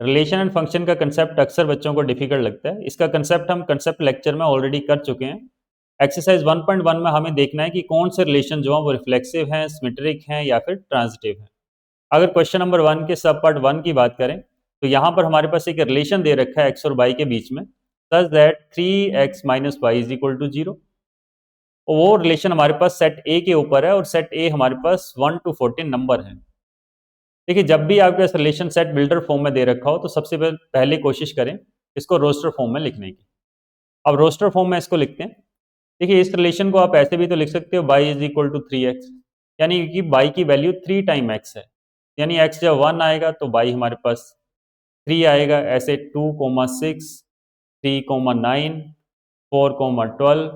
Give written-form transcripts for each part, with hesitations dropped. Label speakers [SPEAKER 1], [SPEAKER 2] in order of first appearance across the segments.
[SPEAKER 1] Relation and function का concept अक्सर बच्चों को डिफिकल्ट लगता है। इसका कंसेप्ट हम कंसेप्ट लेक्चर में ऑलरेडी कर चुके हैं। एक्सरसाइज 1.1 में हमें देखना है कि कौन से रिलेशन जो है वो रिफ्लेक्सिव हैं, सिमेट्रिक हैं या फिर ट्रांजिटिव हैं। अगर क्वेश्चन नंबर 1 के सब पार्ट 1 की बात करें तो यहाँ पर हमारे पास एक रिलेशन दे रखा है एक्स और वाई के बीच में, such that 3x minus y is equal to 0। वो रिलेशन हमारे पास सेट ए के ऊपर है और सेट ए हमारे पास 1 to 14 नंबर है। देखिए, जब भी आपके पास रिलेशन सेट बिल्डर फॉर्म में दे रखा हो तो सबसे पहले कोशिश करें इसको रोस्टर फॉर्म में लिखने की। अब रोस्टर फॉर्म में इसको लिखते हैं। देखिए, इस रिलेशन को आप ऐसे भी तो लिख सकते हो y is equal to 3x, यानी कि y की वैल्यू 3 टाइम x है, यानी x जब 1 आएगा तो y हमारे पास 3 आएगा। ऐसे 2,6, 3,9, 4,12,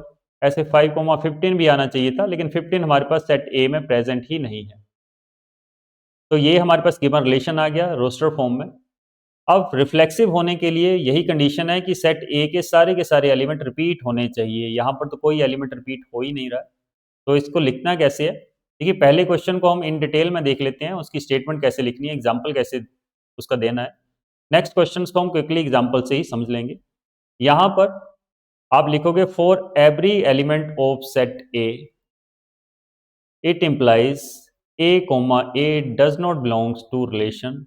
[SPEAKER 1] ऐसे 5,15 भी आना चाहिए था, लेकिन 15 हमारे पास सेट ए में प्रेजेंट ही नहीं है। तो ये हमारे पास गिवन रिलेशन आ गया रोस्टर फॉर्म में। अब रिफ्लेक्सिव होने के लिए यही कंडीशन है कि सेट ए के सारे एलिमेंट रिपीट होने चाहिए। यहाँ पर तो कोई एलिमेंट रिपीट हो ही नहीं रहा, तो इसको लिखना कैसे है? देखिए, पहले क्वेश्चन को हम इन डिटेल में देख लेते हैं, उसकी स्टेटमेंट कैसे लिखनी है, एग्जाम्पल कैसे उसका देना है। नेक्स्ट क्वेश्चन को हम क्विकली एग्जाम्पल से ही समझ लेंगे। यहाँ पर आप लिखोगे for every element of set A it implies a does not belongs to relation,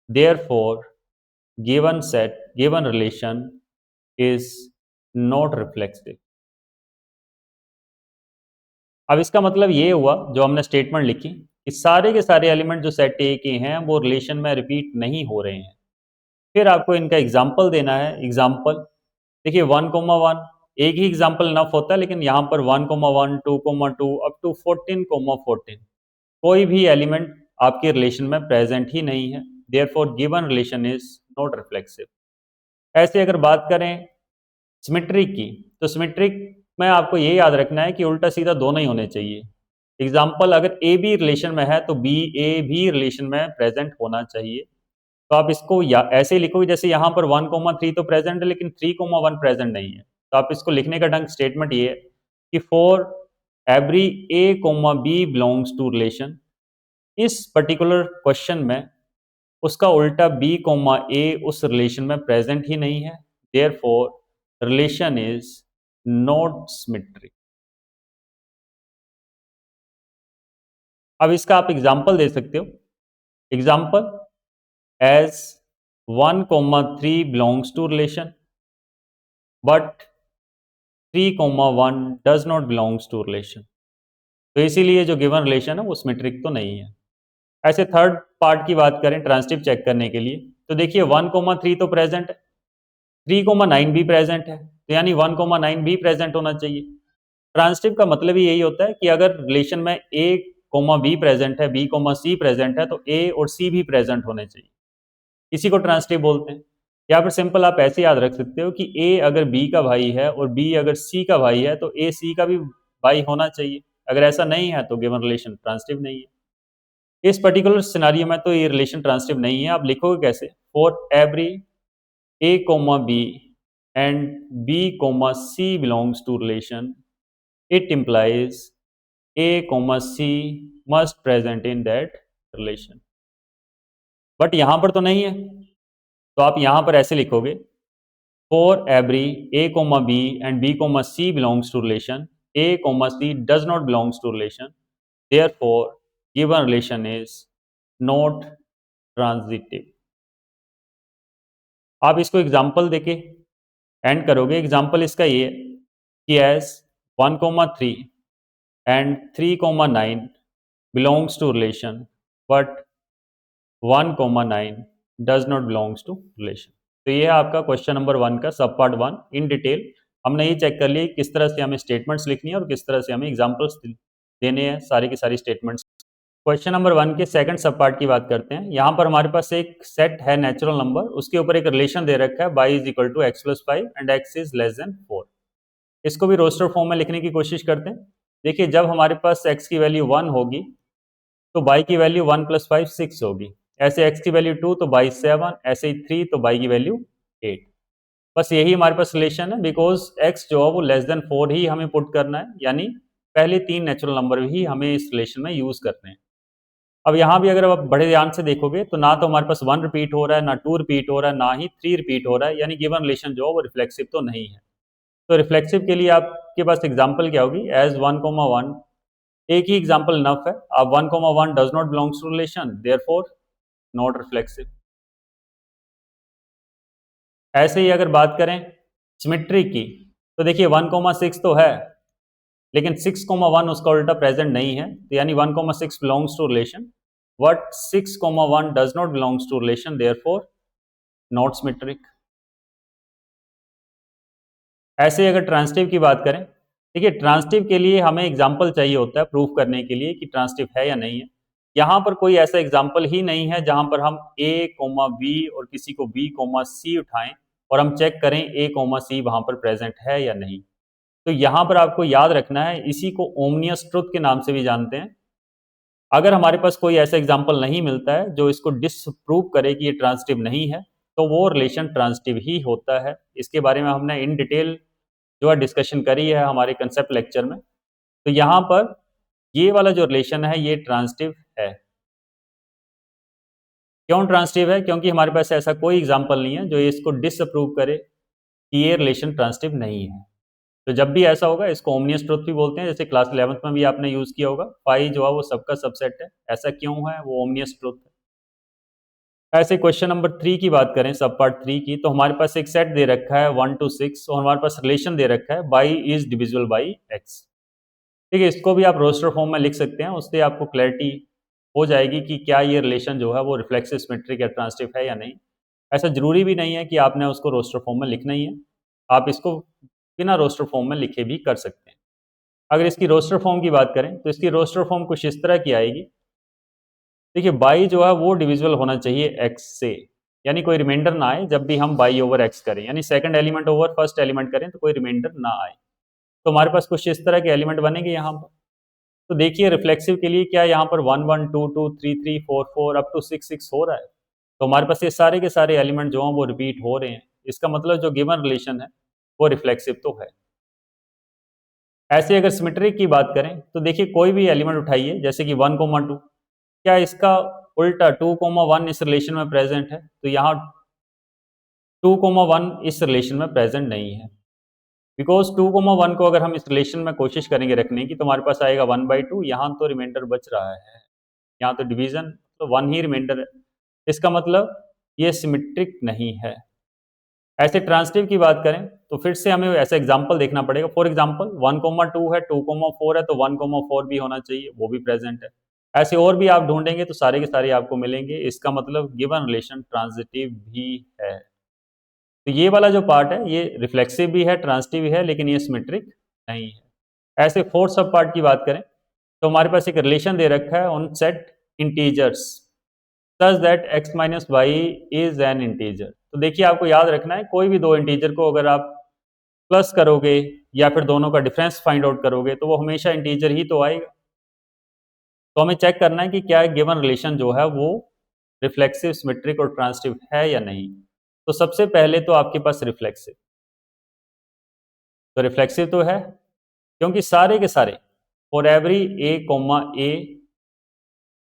[SPEAKER 1] therefore given relation is not reflexive। अब इसका मतलब ये हुआ, जो हमने स्टेटमेंट लिखी, कि सारे के सारे एलिमेंट जो सेट ए के हैं वो रिलेशन में रिपीट नहीं हो रहे हैं। फिर आपको इनका एग्जाम्पल देना है। एग्जाम्पल देखिए 1,1 एक ही एग्जाम्पल इनफ होता है, लेकिन यहाँ पर 1,1, 2,2 अप टू 14,14 कोई भी एलिमेंट आपके रिलेशन में प्रेजेंट ही नहीं है। Therefore given relation is not reflexive. ऐसे अगर बात करें सिमेट्रिक की, तो सिमेट्रिक में आपको ये याद रखना है कि उल्टा सीधा दोनों ही होने चाहिए। एग्जाम्पल, अगर ए बी रिलेशन में है तो बी ए भी रिलेशन में प्रेजेंट होना चाहिए। तो आप इसको या ऐसे ही लिखोगे जैसे यहाँ पर 1,3 तो प्रेजेंट है, लेकिन 3,1 प्रेजेंट नहीं है। तो आप इसको लिखने का ढंग स्टेटमेंट ये है कि for every a, b belongs to relation, इस पर्टिकुलर क्वेश्चन में उसका उल्टा b, a उस रिलेशन में प्रेजेंट ही नहीं है। Therefore relation is not symmetric. अब इसका आप एग्जाम्पल दे सकते हो। Example, as 1,3 belongs to relation but 3,1 does not belongs to relation. तो इसीलिए जो गिवन रिलेशन है वो सिमेट्रिक तो नहीं है। ऐसे थर्ड पार्ट की बात करें ट्रांजिटिव चेक करने के लिए, तो देखिए 1,3 तो प्रेजेंट है, 3,9 भी प्रेजेंट है, तो यानी 1,9 भी प्रेजेंट होना चाहिए। ट्रांजिटिव का मतलब ही यही होता है कि अगर रिलेशन में a, b प्रेजेंट है, b, c प्रेजेंट है, तो a और c भी प्रेजेंट होने चाहिए। इसी को ट्रांजिटिव बोलते हैं। या फिर सिंपल आप ऐसे याद रख सकते हो कि a अगर b का भाई है और b अगर c का भाई है, तो a c का भी भाई होना चाहिए। अगर ऐसा नहीं है तो गिवन रिलेशन ट्रांजिटिव नहीं है। इस पर्टिकुलर सिनारियो में तो ये रिलेशन ट्रांजिटिव नहीं है। आप लिखोगे कैसे? For every a, b and b, c belongs to relation, it implies a, c must present in that relation। But यहां पर तो नहीं है, तो आप यहां पर ऐसे लिखोगे for every a, b and b, c belongs to relation, a, c does not belongs to relation, therefore given relation is not transitive। आप इसको एग्जाम्पल देके एंड करोगे। एग्जाम्पल इसका ये कि as 1,3 and 3,9 belongs to relation but 1,9 does not belongs to relation. तो ये है आपका क्वेश्चन नंबर 1 का सब पार्ट 1 इन डिटेल। हमने ये चेक कर लिया किस तरह से हमें स्टेटमेंट्स लिखनी है और किस तरह से हमें एग्जाम्पल्स देने हैं, सारी की सारी स्टेटमेंट्स। क्वेश्चन नंबर 1 के सेकंड सब पार्ट की बात करते हैं। यहाँ पर हमारे पास एक सेट है नेचुरल नंबर, उसके ऊपर एक रिलेशन दे रखा है y is equal to x plus 5 and x is less than 4। इसको भी रोस्टर फॉर्म में लिखने की कोशिश करते हैं। देखिए, जब हमारे पास x की वैल्यू 1 होगी तो y की वैल्यू 1 प्लस 5 6 होगी। ऐसे x की वैल्यू 2 तो y 7, ऐसे ही 3 तो y की वैल्यू 8। बस यही हमारे पास रिलेशन है, बिकॉज x जो है वो लेस देन 4 ही हमें पुट करना है, यानी पहले 3 नेचुरल नंबर ही हमें इस रिलेशन में यूज करते हैं। अब यहाँ भी अगर आप बड़े ध्यान से देखोगे तो ना तो हमारे पास 1 रिपीट हो रहा है, ना 2 रिपीट हो रहा है, ना ही 3 रिपीट हो रहा है, यानी गिवन रिलेशन जो है वो रिफ्लेक्सिव तो नहीं है। तो रिफ्लेक्सिव के लिए आपके पास एग्जांपल क्या होगी, एज 1,1 एक ही एग्जांपल नफ है। अब 1,1 does not belongs to relation, therefore not reflexive. ऐसे ही अगर बात करें सिमेट्री की, तो देखिए 1,6 तो है, लेकिन 6,1 उसका उल्टा प्रेजेंट नहीं है, तो यानी 1,6 belongs to relation, but 6,1 does not belongs to relation, therefore not symmetric. ऐसे ही अगर ट्रांसटिव की बात करें, देखिए ट्रांसटिव के लिए हमें एग्जाम्पल चाहिए होता है प्रूफ करने के लिए कि ट्रांसटिव है या नहीं है। यहाँ पर कोई ऐसा एग्जाम्पल ही नहीं है जहां पर हम a, b और किसी को b, c उठाएं और हम चेक करें a, c वहां पर प्रेजेंट है या नहीं। तो यहाँ पर आपको याद रखना है, इसी को ओमनियस ट्रुथ के नाम से भी जानते हैं। अगर हमारे पास कोई ऐसा एग्जाम्पल नहीं मिलता है जो इसको डिसप्रूव करे कि ये ट्रांसटिव नहीं है, तो वो रिलेशन ट्रांसटिव ही होता है। इसके बारे में हमने इन डिटेल जो है डिस्कशन करी है हमारे कंसेप्ट लेक्चर में। तो यहाँ पर ये वाला जो रिलेशन है ये ट्रांसटिव है। क्यों ट्रांसटिव है? क्योंकि हमारे पास ऐसा कोई एग्जाम्पल नहीं है जो इसको डिसअप्रूव करे कि ये रिलेशन ट्रांसटिव नहीं है। तो जब भी ऐसा होगा इसको ओमनियस ट्रुथ भी बोलते हैं, जैसे क्लास 11th में भी आपने यूज किया होगा, फाई जो है वो सबका सबसेट है। ऐसा क्यों है? वो ओमनियस ट्रुथ है। ऐसे क्वेश्चन नंबर 3 की बात करें, सब पार्ट 3 की, तो हमारे पास एक सेट दे रखा है 1 to 6 और हमारे पास रिलेशन दे रखा है by is divisible by x. ठीक है, इसको भी आप रोस्टर फॉर्म में लिख सकते हैं, उससे आपको क्लैरिटी हो जाएगी कि क्या ये रिलेशन जो है वो रिफ्लेक्सिव सिमेट्रिक या ट्रांसटिव है या नहीं। ऐसा जरूरी भी नहीं है कि आपने उसको रोस्टर फॉर्म में लिखना ही है, आप इसको बिना रोस्टर फॉर्म में लिखे भी कर सकते हैं। अगर इसकी रोस्टर फॉर्म की बात करें तो इसकी रोस्टर फॉर्म कुछ इस तरह की आएगी। देखिए बाई जो है वो डिविजिबल होना चाहिए एक्स से, यानी कोई रिमाइंडर ना आए जब भी हम बाई ओवर एक्स करें, यानी second element over first element करें तो कोई रिमाइंडर ना आए। तो हमारे पास कुछ इस तरह के एलिमेंट बनेंगे यहाँ पर। तो देखिए रिफ्लेक्सिव के लिए क्या यहाँ पर 1 1 2 2 3 3 4 4 अप टू 6 6 हो रहा है। तो हमारे पास ये सारे के सारे एलिमेंट जो हैं वो रिपीट हो रहे हैं, इसका मतलब जो गिवन रिलेशन है वो रिफ्लेक्सिव तो है। ऐसे अगर सिमेट्रिक की बात करें तो देखिए कोई भी एलिमेंट उठाइए, जैसे कि 1,2, क्या इसका उल्टा 2,1 इस रिलेशन में प्रेजेंट है? तो यहाँ 2,1 इस रिलेशन में प्रेजेंट नहीं है, बिकॉज 2,1 को अगर हम इस रिलेशन में कोशिश करेंगे रखने की तो हमारे पास आएगा 1/2। यहाँ तो रिमाइंडर बच रहा है, यहाँ तो डिवीजन तो 1 ही रिमाइंडर है, इसका मतलब ये सिमेट्रिक नहीं है। ऐसे ट्रांसटिव की बात करें तो फिर से हमें ऐसा एग्जांपल देखना पड़ेगा। फॉर एग्जांपल 1,2 है, 2,4 है, तो 1,4 भी होना चाहिए, वो भी प्रेजेंट है। ऐसे और भी आप ढूंढेंगे तो सारे के सारे आपको मिलेंगे, इसका मतलब गिवन रिलेशन ट्रांजिटिव भी है। तो ये वाला जो पार्ट है ये रिफ्लेक्सिव भी है, ट्रांजिटिव भी है, लेकिन ये सिमेट्रिक नहीं है। ऐसे फोर्थ सब पार्ट की बात करें तो हमारे पास एक रिलेशन दे रखा है on set integers such that x minus y is an integer. तो देखिए आपको याद रखना है, कोई भी दो इंटीजर को अगर आप प्लस करोगे या फिर दोनों का डिफरेंस फाइंड आउट करोगे तो वो हमेशा इंटीजर ही तो आएगा। तो हमें चेक करना है कि क्या गिवन रिलेशन जो है वो रिफ्लेक्सिव, सिमेट्रिक और ट्रांजिटिव है या नहीं। तो सबसे पहले तो आपके पास रिफ्लेक्सिव, तो रिफ्लेक्सिव तो है क्योंकि सारे के सारे for every a comma a,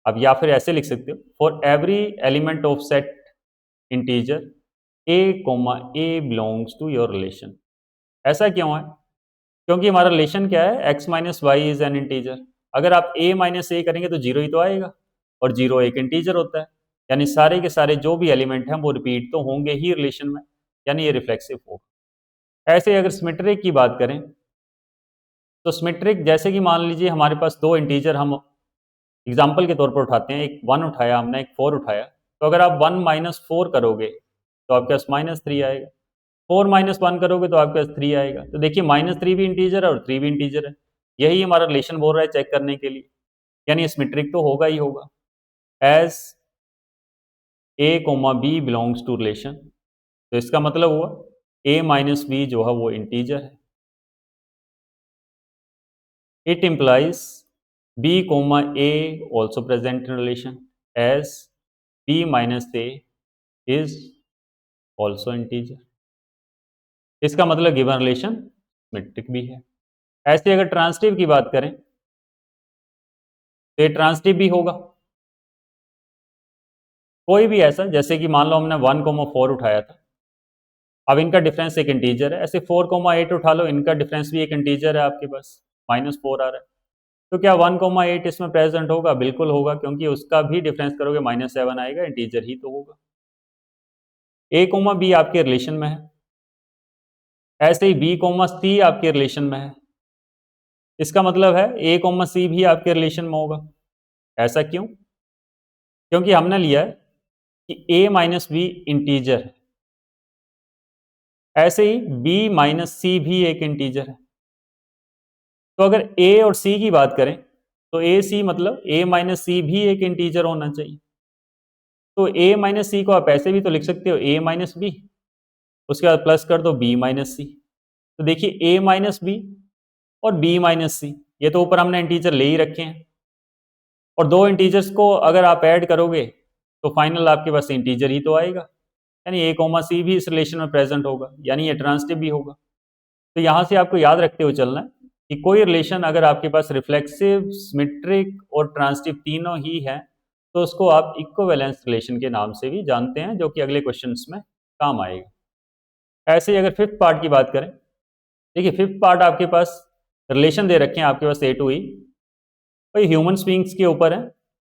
[SPEAKER 1] अब या फिर ऐसे लिख सकते हो, for every element of set integer a comma a belongs to your relation. ऐसा क्यों है? क्योंकि हमारा रिलेशन क्या है, x minus y is an integer. अगर आप a माइनस ए करेंगे तो जीरो ही तो आएगा, और जीरो एक इंटीजर होता है, यानी सारे के सारे जो भी एलिमेंट हैं वो रिपीट तो होंगे ही रिलेशन में, यानी ये रिफ्लेक्सिव होगा। ऐसे अगर सिमेट्रिक की बात करें तो सिमेट्रिक जैसे कि मान लीजिए हमारे पास दो इंटीजर हम एग्जाम्पल के तौर पर उठाते हैं, एक 1 उठाया हमने, एक 4 उठाया, तो अगर आप 1 माइनस 4 करोगे तो आपके पास -3 आएगा, 4 माइनस 1 करोगे तो आपके पास 3 आएगा। तो देखिए -3 भी इंटीजर है और 3 भी इंटीजर है, यही हमारा रिलेशन बोल रहा है चेक करने के लिए, यानी सिमेट्रिक तो होगा ही होगा। As a comma b belongs to relation, तो इसका मतलब हुआ a माइनस बी जो है वो इंटीजर है। It implies b comma a also present in relation as b minus a is also integer. इसका मतलब गिवन रिलेशन सिमेट्रिक भी है। ऐसे अगर ट्रांसटिव की बात करें तो ये ट्रांसटिव भी होगा, कोई भी ऐसा, जैसे कि मान लो हमने 1,4 उठाया था, अब इनका डिफरेंस एक इंटीजर है, ऐसे 4,8 उठा लो, इनका डिफरेंस भी एक इंटीजर है आपके पास, -4 आ रहा है। तो क्या 1,8 इसमें प्रेजेंट होगा? बिल्कुल होगा, क्योंकि उसका भी डिफरेंस करोगे -7 आएगा, इंटीजर ही तो होगा। A, B आपके रिलेशन में है, ऐसे ही B, C आपके रिलेशन में है, इसका मतलब है A, C भी आपके रिलेशन में होगा। ऐसा क्यों? क्योंकि हमने लिया है कि A-B इंटीजर है, ऐसे ही B-C भी एक इंटीजर है। तो अगर A और C की बात करें तो AC मतलब A-C भी एक इंटीजर होना चाहिए। तो A-C को आप ऐसे भी तो लिख सकते हो A-B, उसके बाद प्लस कर दो B-C। तो देखिए A-B और B-C, ये तो ऊपर हमने इंटीजर ले ही रखे हैं, और दो इंटीजर्स को अगर आप ऐड करोगे तो फाइनल आपके पास इंटीजर ही तो आएगा, यानी A-C भी इस रिलेशन में प्रेजेंट होगा, यानी ये ट्रांसिटिव भी होगा। तो यहां से आपको याद रखते हुए चलना है कि कोई रिलेशन अगर आपके पास रिफ्लेक्सिव, सिमेट्रिक और ट्रांसिटिव तीनों ही है, तो उसको आप इक्विवेलेंस रिलेशन के नाम से भी जानते हैं, जो कि अगले क्वेश्चंस में काम आएगा। ऐसे ही अगर फिफ्थ पार्ट की बात करें, देखिए फिफ्थ पार्ट आपके पास रिलेशन दे रखे हैं आपके पास A to E, भाई ह्यूमन बीइंग्स के ऊपर है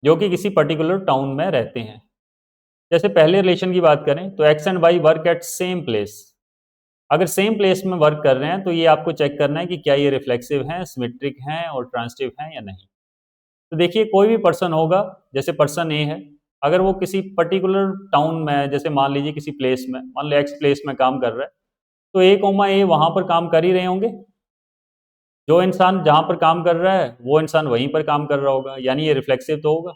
[SPEAKER 1] जो कि किसी पर्टिकुलर टाउन में रहते हैं। जैसे पहले रिलेशन की बात करें तो X and Y work at same place. अगर सेम प्लेस में वर्क कर रहे हैं तो ये आपको चेक करना है कि क्या ये रिफ्लेक्सिव हैं, सिमेट्रिक हैं और ट्रांसिटिव हैं या नहीं। तो देखिए कोई भी पर्सन होगा, जैसे पर्सन ए है, अगर वो किसी पर्टिकुलर टाउन में, जैसे मान लीजिए किसी प्लेस में, मान लो एक्स प्लेस में काम कर रहा है, तो A, वहां पर काम कर ही रहे होंगे। जो इंसान जहां पर काम कर रहा है वो इंसान वहीं पर काम कर रहा होगा, यानी ये रिफ्लेक्सिव तो होगा।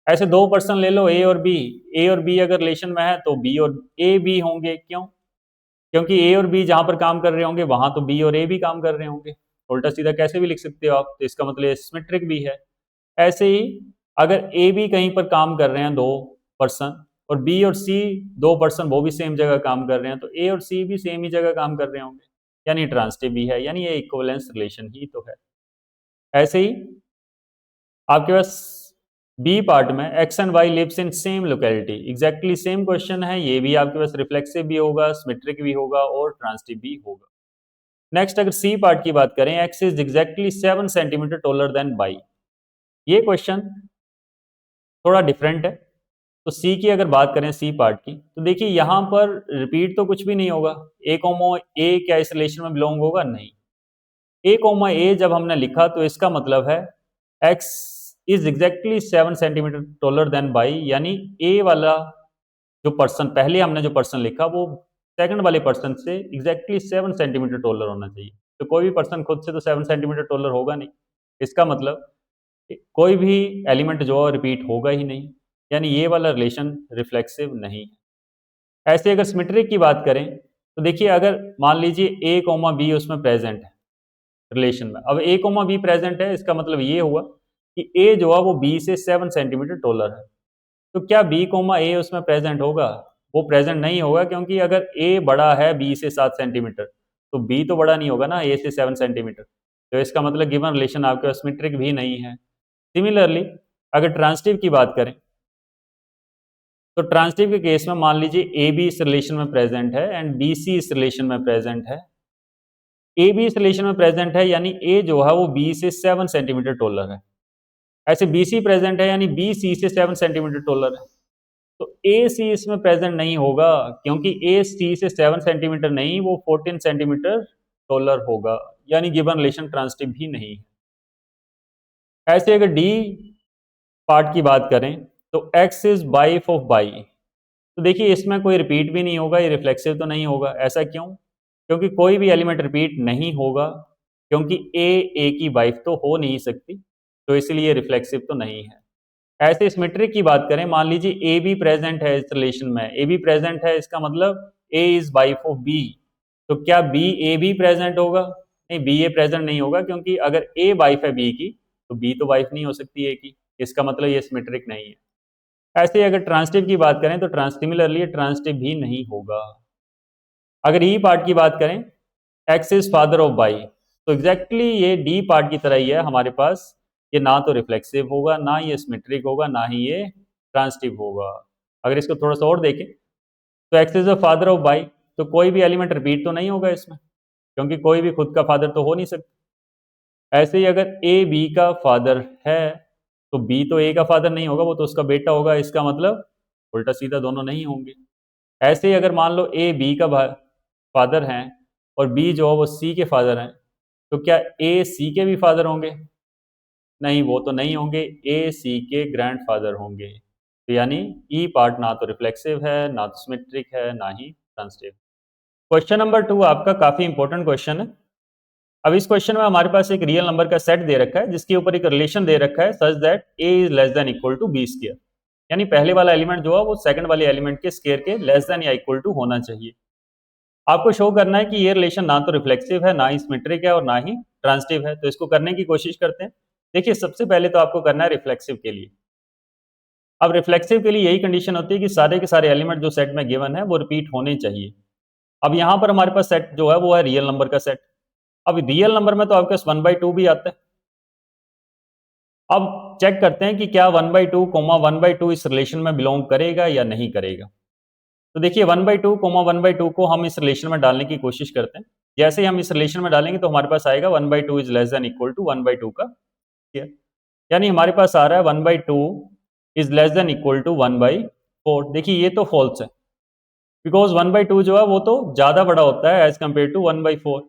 [SPEAKER 1] ऐसे दो पर्सन ले लो ए और बी अगर रिलेशन में है तो बी और ए भी होंगे। क्यों? क्योंकि ए और बी जहां पर काम कर रहे होंगे वहां तो बी और ए भी काम कर रहे होंगे। उल्टा सीधा कैसे भी लिख सकते हो आप, तो इसका मतलब सिमेट्रिक भी है। ऐसे ही अगर ए बी कहीं पर काम कर रहे हैं दो पर्सन, और बी और सी दो पर्सन वो भी सेम जगह काम कर रहे हैं, तो ए और सी भी सेम ही जगह काम कर रहे होंगे, यानी ट्रांसिटिव भी है, यानी ये इक्विवेलेंस रिलेशन ही तो है। ऐसे ही आपके पास बी पार्ट में x and y lives in same locality, exactly same question है, ये भी आपके पास रिफ्लेक्सिव भी होगा, सिमेट्रिक भी होगा और ट्रांसिटिव भी होगा। नेक्स्ट अगर सी पार्ट की बात करें, X is exactly 7 centimetre taller than Y. ये क्वेश्चन थोड़ा डिफरेंट है। तो सी की अगर बात करें, सी पार्ट की, तो देखिए यहां पर रिपीट तो कुछ भी नहीं होगा। A, क्या इस रिलेशन में बिलोंग होगा? नहीं। A, जब हमने लिखा तो इसका मतलब है x is exactly 7 centimetre taller than Y, यानी ए वाला जो पर्सन, पहले हमने जो पर्सन लिखा वो सेकंड वाले पर्सन से एग्जैक्टली 7 सेंटीमीटर टोलर होना चाहिए। तो कोई भी पर्सन खुद से तो 7 सेंटीमीटर टोलर होगा नहीं, इसका मतलब कोई भी एलिमेंट जो रिपीट होगा ही नहीं, यानी ये वाला रिलेशन रिफ्लेक्सिव नहीं है। ऐसे अगर सिमेट्रिक की बात करें तो देखिए अगर मान लीजिए A, B उसमें प्रेजेंट है रिलेशन में, अब A, B प्रेजेंट है, इसका मतलब ये हुआ कि A जो है वो B से 7 सेंटीमीटर टोलर है। तो क्या B, A उसमें प्रेजेंट होगा? वो प्रेजेंट नहीं होगा, क्योंकि अगर A बड़ा है B से 7 सेंटीमीटर तो B तो बड़ा नहीं होगा ना A से 7 सेंटीमीटर। तो इसका मतलब गिवन रिलेशन आपके पास सिमेट्रिक भी नहीं है। सिमिलरली अगर ट्रांसिटिव की बात करें तो ट्रांसिटिव के केस में मान लीजिए ए बी इस रिलेशन में प्रेजेंट है एंड बी सी इस रिलेशन में प्रेजेंट है। ए बी इस रिलेशन में प्रेजेंट है, यानी ए जो है वो बी से 7 सेंटीमीटर टोलर है। ऐसे बी सी प्रेजेंट है, यानी बी सी से 7 सेंटीमीटर टोलर है। तो ए सी इसमें प्रेजेंट नहीं होगा, क्योंकि ए सी से 7 सेंटीमीटर नहीं, वो 14 सेंटीमीटर टोलर होगा, यानी गिवन रिलेशन ट्रांसिटिव भी नहीं है। ऐसे अगर डी पार्ट की बात करें तो x is wife of by, तो देखिए इसमें कोई रिपीट भी नहीं होगा, ये रिफ्लेक्सिव तो नहीं होगा। ऐसा क्यों? क्योंकि कोई भी एलिमेंट रिपीट नहीं होगा, क्योंकि ए की वाइफ तो हो नहीं सकती, तो इसलिए रिफ्लेक्सिव तो नहीं है। ऐसे सिमेट्रिक की बात करें, मान लीजिए ए बी प्रेजेंट है इस रिलेशन में, ए बी प्रेजेंट है, इसका मतलब ए इज वाइफ ऑफ बी। तो क्या बी ए बी प्रेजेंट होगा? नहीं, बी ए प्रेजेंट नहीं होगा, क्योंकि अगर ए वाइफ है बी की तो बी तो वाइफ नहीं हो सकती ए की, इसका मतलब ये सिमेट्रिक नहीं है। ऐसे ही अगर ट्रांसिटिव की बात करें तो सिमिलरली ट्रांसिटिव भी नहीं होगा। अगर ई पार्ट की बात करें, X is father of by, तो एग्जैक्टली ये डी पार्ट की तरह ही है हमारे पास। ये ना तो रिफ्लेक्सिव होगा, ना ये सिमेट्रिक होगा, ना ही ये ट्रांसिटिव होगा। अगर इसको थोड़ा सा और देखें तो x is the father of by, तो कोई भी एलिमेंट रिपीट तो नहीं होगा इसमें, क्योंकि कोई भी खुद का फादर तो हो नहीं सकता। ऐसे ही अगर ए बी का फादर है तो बी तो ए का फादर नहीं होगा, वो तो उसका बेटा होगा, इसका मतलब उल्टा सीधा दोनों नहीं होंगे। ऐसे ही अगर मान लो ए बी का फादर है और बी जो है वो सी के फादर हैं, तो क्या ए सी के भी फादर होंगे? नहीं, वो तो नहीं होंगे, ए सी के ग्रैंडफादर होंगे। तो यानी ई पार्ट ना तो रिफ्लेक्सिव है, ना तो सिमेट्रिक है, ना ही ट्रांसिटिव। क्वेश्चन नंबर 2 आपका काफी इंपॉर्टेंट क्वेश्चन है। अब इस क्वेश्चन में हमारे पास एक रियल नंबर का सेट दे रखा है जिसके ऊपर एक रिलेशन दे रखा है such that a is less than equal to b square, यानी पहले वाला एलिमेंट जो है वो सेकंड वाले एलिमेंट के स्क्वायर के लेस देन या इक्वल टू होना चाहिए। आपको शो करना है कि ये रिलेशन ना तो रिफ्लेक्सिव है, ना ही सिमेट्रिक है और ना ही ट्रांसिटिव है। तो इसको करने की कोशिश करते हैं। देखिए, सबसे पहले तो आपको करना है रिफ्लेक्सिव के लिए। अब रिफ्लेक्सिव के लिए यही कंडीशन होती है कि सारे के सारे एलिमेंट जो सेट में गिवन है वो रिपीट होने चाहिए। अब यहाँ पर हमारे पास सेट जो है वो है रियल नंबर का सेट। अब रियल नंबर में तो आपके पास 1/2 भी आता है। अब चेक करते हैं कि क्या 1/2 1/2 इस रिलेशन में बिलोंग करेगा या नहीं करेगा। तो देखिए 1/2 1/2 को हम इस रिलेशन में डालने की कोशिश करते हैं। जैसे ही हम इस रिलेशन में डालेंगे तो हमारे पास आएगा 1/2 is less than equal to 1/2 का स्क्वायर, यानी हमारे पास आ रहा है 1/2 is less than equal to 1/4। देखिए ये तो फॉल्स है, बिकॉज 1/2 जो है वो तो ज्यादा बड़ा होता है एज कम्पेयर टू 1/4।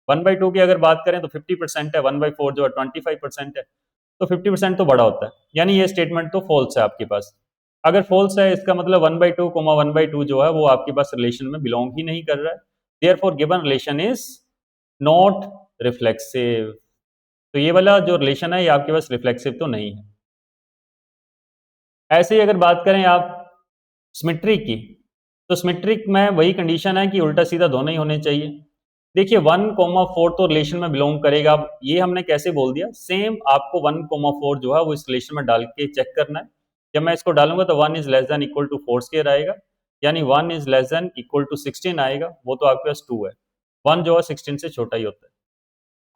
[SPEAKER 1] 1/2 की अगर बात करें तो 50% है, 1/4 जो है 25% है, तो 50% तो बड़ा होता है, यानी ये स्टेटमेंट तो फॉल्स है आपके पास। अगर फॉल्स है इसका मतलब 1/2 1/2 जो है वो आपके पास रिलेशन में बिलोंग ही नहीं कर रहा है, therefore given relation is not reflexive. तो ये वाला जो रिलेशन है ये आपके पास रिफ्लेक्सिव तो नहीं है। ऐसे ही अगर बात करें आप सिमेट्रिक की, तो सिमेट्रिक में वही कंडीशन है कि उल्टा सीधा दोनों ही होने चाहिए। देखिए 1,4 तो रिलेशन में बिलोंग करेगा। अब ये हमने कैसे बोल दिया, सेम आपको 1,4 जो है वो इस रिलेशन में डाल के चेक करना है। जब मैं इसको डालूंगा तो 1 is less than equal to 4 square आएगा, यानी 1 is less than equal to 16 आएगा, वो तो आपके पास 2 है। 1 जो है 16 से छोटा ही होता है।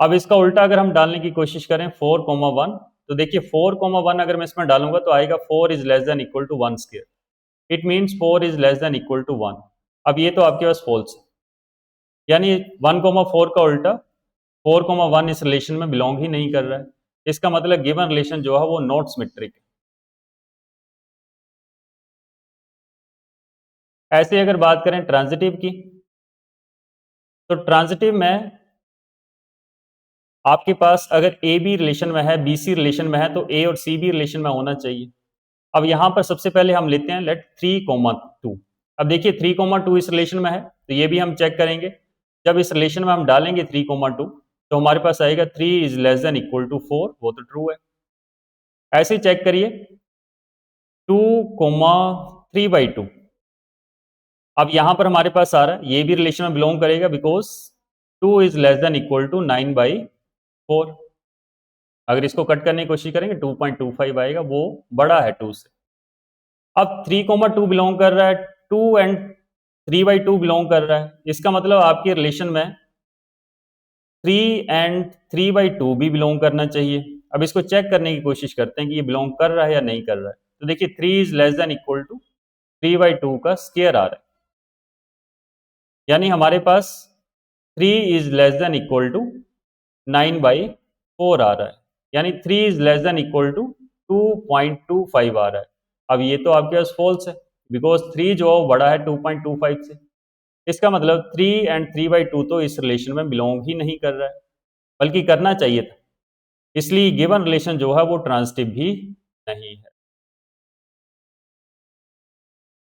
[SPEAKER 1] अब इसका उल्टा अगर हम डालने की कोशिश करें 4,1, तो देखिए 4,1 अगर मैं इसमें डालूंगा तो आएगा 4 is less than equal to 1 square, it means 4 is less than equal to 1। अब ये तो आपके पास फॉल्स है, यानी 1,4 का उल्टा 4,1 इस रिलेशन में बिलोंग ही नहीं कर रहा है। इसका मतलब गिवन रिलेशन जो है वो नॉट सिमेट्रिक है। ऐसे अगर बात करें ट्रांजिटिव की, तो ट्रांजिटिव में आपके पास अगर ए बी रिलेशन में है, बी सी रिलेशन में है, तो ए और सी भी रिलेशन में होना चाहिए। अब यहां पर सबसे पहले हम लेते हैं लेट 3,2। अब देखिए 3,2 इस रिलेशन में है, तो ये भी हम चेक करेंगे। जब इस रिलेशन में हम डालेंगे 3,2, तो हमारे पास आएगा 3 is less than equal to 4, वो तो ट्रू है। ऐसे ही चेक करिए 2,3/2। अब यहां पर हमारे पास आ रहा है ये भी रिलेशन में बिलोंग करेगा, because 2 is less than equal to 9/4। अगर इसको कट करने की कोशिश करेंगे 2.25 आएगा, वो बड़ा है 2 से। अब 3,2 बिलोंग कर रहा है, 2 एंड 3/2 बिलोंग कर रहा है, इसका मतलब आपके रिलेशन में 3 एंड 3/2 भी बिलोंग करना चाहिए। अब इसको चेक करने की कोशिश करते हैं कि ये बिलोंग कर रहा है या नहीं कर रहा है। तो देखिए 3 is less than equal to 3/2 का स्क्वायर आ रहा है, यानी हमारे पास 3 is less than equal to 9/4 आ रहा है, यानी 3 is less than equal to 2.25 आ रहा है। अब ये तो आपके पास फॉल्स है, बिकॉज 3 जो है वो बड़ा है 2.25 से। इसका मतलब 3 एंड 3/2 तो इस रिलेशन में बिलोंग ही नहीं कर रहा है, बल्कि करना चाहिए था। इसलिए गिवन रिलेशन जो है वो ट्रांजिटिव भी नहीं है।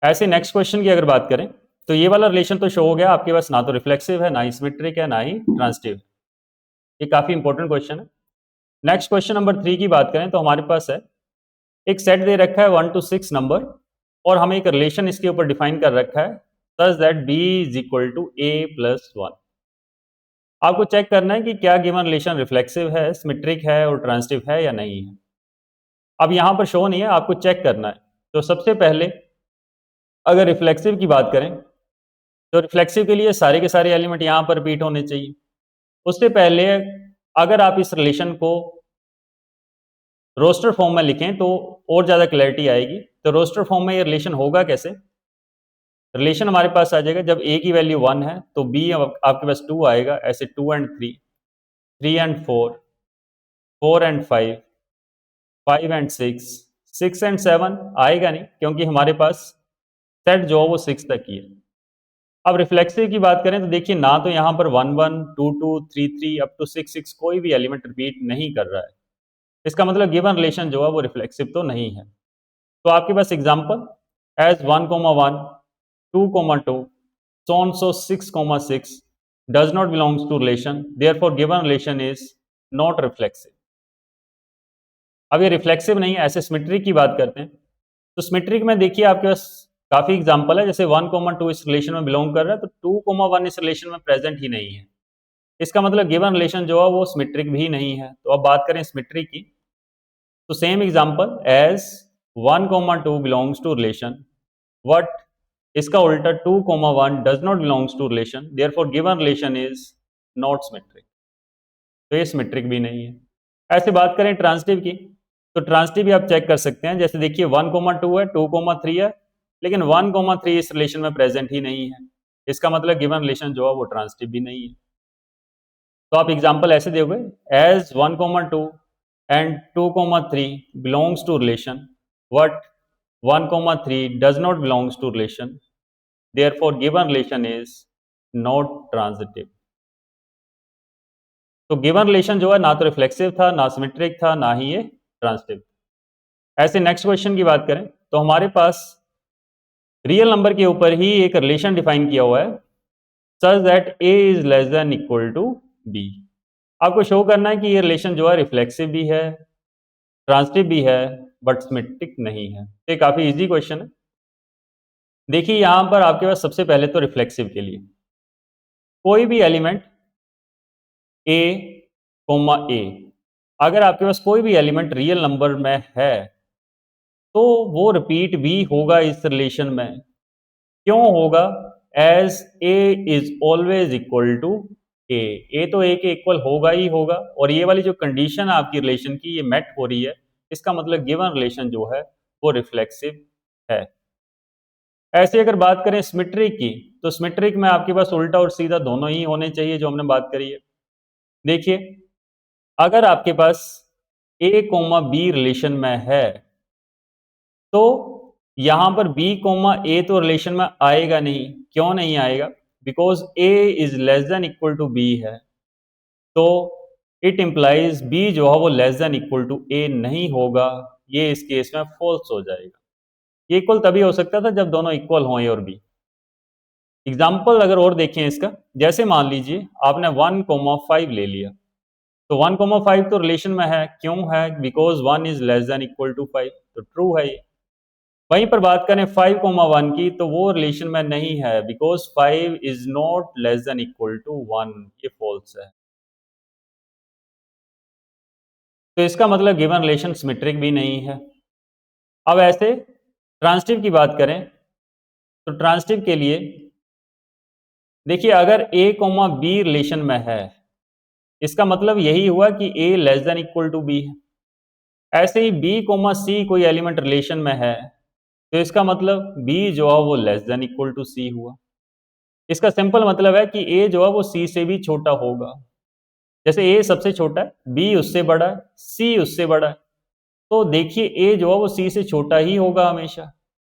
[SPEAKER 1] ऐसे नेक्स्ट क्वेश्चन की अगर बात करें, तो ये वाला रिलेशन तो शो हो गया आपके पास, ना तो रिफ्लेक्सिव है, ना ही सिमेट्रिक है, ना ही ट्रांजिटिव। ये काफी इंपॉर्टेंट क्वेश्चन है। नेक्स्ट क्वेश्चन नंबर 3 की बात करें तो हमारे पास है एक सेट दे रखा है 1 to 6 नंबर, और हमें एक रिलेशन इसके ऊपर डिफाइन कर रखा है such that b is equal to a plus 1। आपको चेक करना है कि क्या गिवन रिलेशन रिफ्लेक्सिव है, सिमेट्रिक है और ट्रांजिटिव है या नहीं है। अब यहां पर शो नहीं है, आपको चेक करना है। तो सबसे पहले अगर रिफ्लेक्सिव की बात करें, तो रिफ्लेक्सिव के लिए सारे के सारे एलिमेंट यहां पर रिपीट होने चाहिए। उससे पहले अगर आप इस रिलेशन को रोस्टर फॉर्म में लिखें तो और ज्यादा क्लैरिटी आएगी। तो रोस्टर फॉर्म में ये रिलेशन होगा कैसे? रिलेशन हमारे पास आ जाएगा जब a की वैल्यू 1 है तो b आपके पास 2 आएगा, ऐसे 2 and 3, 3 and 4, 4 and 5, 5 and 6, 6 and 7 आएगा नहीं क्योंकि हमारे पास सेट जो है वो 6 तक ही है। अब रिफ्लेक्सिव की बात करें तो देखिए ना तो यहाँ पर 1 1 2 2 3 3 अप टू 6 6 कोई भी एलिमेंट रिपीट नहीं कर रहा है। इसका मतलब गिवन रिलेशन जो है वो रिफ्लेक्सिव तो नहीं है। तो आपके पास example as 1 1 2 2 so on so 6 6 does not belongs to relation, therefore given relation is not reflexive। अब ये रिफ्लेक्सिव नहीं है, ऐसे सिमेट्रिक की बात करते हैं तो सिमेट्रिक में देखिए आपके पास काफी एग्जांपल है, जैसे 1 2 इस रिलेशन में बिलोंग कर रहा है तो 2 1 इस रिलेशन में प्रेजेंट ही नहीं है। इसका मतलब गिवन रिलेशन जो है वो सिमेट्रिक भी नहीं है। तो अब बात करें सिमेट्रिक की तो same example as 1 2 belongs to relation but इसका उल्टा 2 1 does not belongs to relation, therefore given relation is not symmetric. तो ये सिमेट्रिक भी नहीं है। ऐसे बात करें ट्रांसिटिव की तो ट्रांसिटिव भी आप चेक कर सकते हैं, जैसे देखिए 1 2 है, 2 3 है, लेकिन 1 3 इस रिलेशन में प्रेजेंट ही नहीं है। इसका मतलब गिवन रिलेशन जो है वो ट्रांसिटिव भी नहीं है। तो आप एग्जांपल ऐसे दोगे as 1 2 and 2 3 belongs to relation but 1 3 does not belongs to relation, therefore given relation is not transitive. तो गिवन रिलेशन जो है ना तो रिफ्लेक्सिव था, ना सिमेट्रिक था, ना ही ये ट्रांजिटिव। ऐसे नेक्स्ट क्वेश्चन की बात करें तो हमारे पास रियल नंबर के ऊपर ही एक रिलेशन डिफाइन किया हुआ है such that a is less than equal to b। आपको शो करना है कि ये रिलेशन जो है रिफ्लेक्सिव भी है, ट्रांजिटिव भी है, बट सिमेट्रिक नहीं है। ये काफी इजी क्वेश्चन है। देखिए यहां पर आपके पास सबसे पहले तो रिफ्लेक्सिव के लिए कोई भी एलिमेंट a a, अगर आपके पास कोई भी एलिमेंट रियल नंबर में है तो वो रिपीट भी होगा इस रिलेशन में। क्यों होगा? As a is always equal to a तो a के इक्वल होगा ही होगा, और ये वाली जो कंडीशन है आपकी रिलेशन की ये मेट हो रही है, इसका मतलब गिवन रिलेशन जो है वो रिफ्लेक्सिव है। ऐसे अगर बात करें सिमेट्रिक की तो सिमेट्रिक में आपके पास उल्टा और सीधा दोनों ही होने चाहिए जो हमने बात करी है। देखिए अगर आपके पास a b रिलेशन में है तो यहां पर b a तो रिलेशन में आएगा नहीं। क्यों नहीं आएगा? Because a is less than equal to b है, तो इट इंप्लाइज b जो है वो less than equal to a नहीं होगा। ये इस केस में फॉल्स हो जाएगा। ये इक्वल तभी हो सकता था जब दोनों इक्वल हों a और b। एग्जाम्पल अगर और देखें इसका, जैसे मान लीजिए आपने 1 5 ले लिया तो 1 5 तो रिलेशन में है। क्यों है? Because 1 is less than equal to 5, तो ट्रू है ये। वहीं पर बात करें 5 1 की तो वो रिलेशन में नहीं है because 5 is not less than equal to 1, ये फॉल्स है। तो इसका मतलब गिवन रिलेशन सिमेट्रिक भी नहीं है। अब ऐसे ट्रांजिटिव की बात करें तो ट्रांजिटिव के लिए देखिए अगर a b रिलेशन में है इसका मतलब यही हुआ कि a less than equal to b है। ऐसे ही b c कोई एलिमेंट रिलेशन में है तो इसका मतलब b जो है वो less than equal to c हुआ। इसका सिंपल मतलब है कि a जो है वो c से भी छोटा होगा। जैसे a सबसे छोटा है, b उससे बड़ा है, c उससे बड़ा है, तो देखिए a जो है वो c से छोटा ही होगा हमेशा।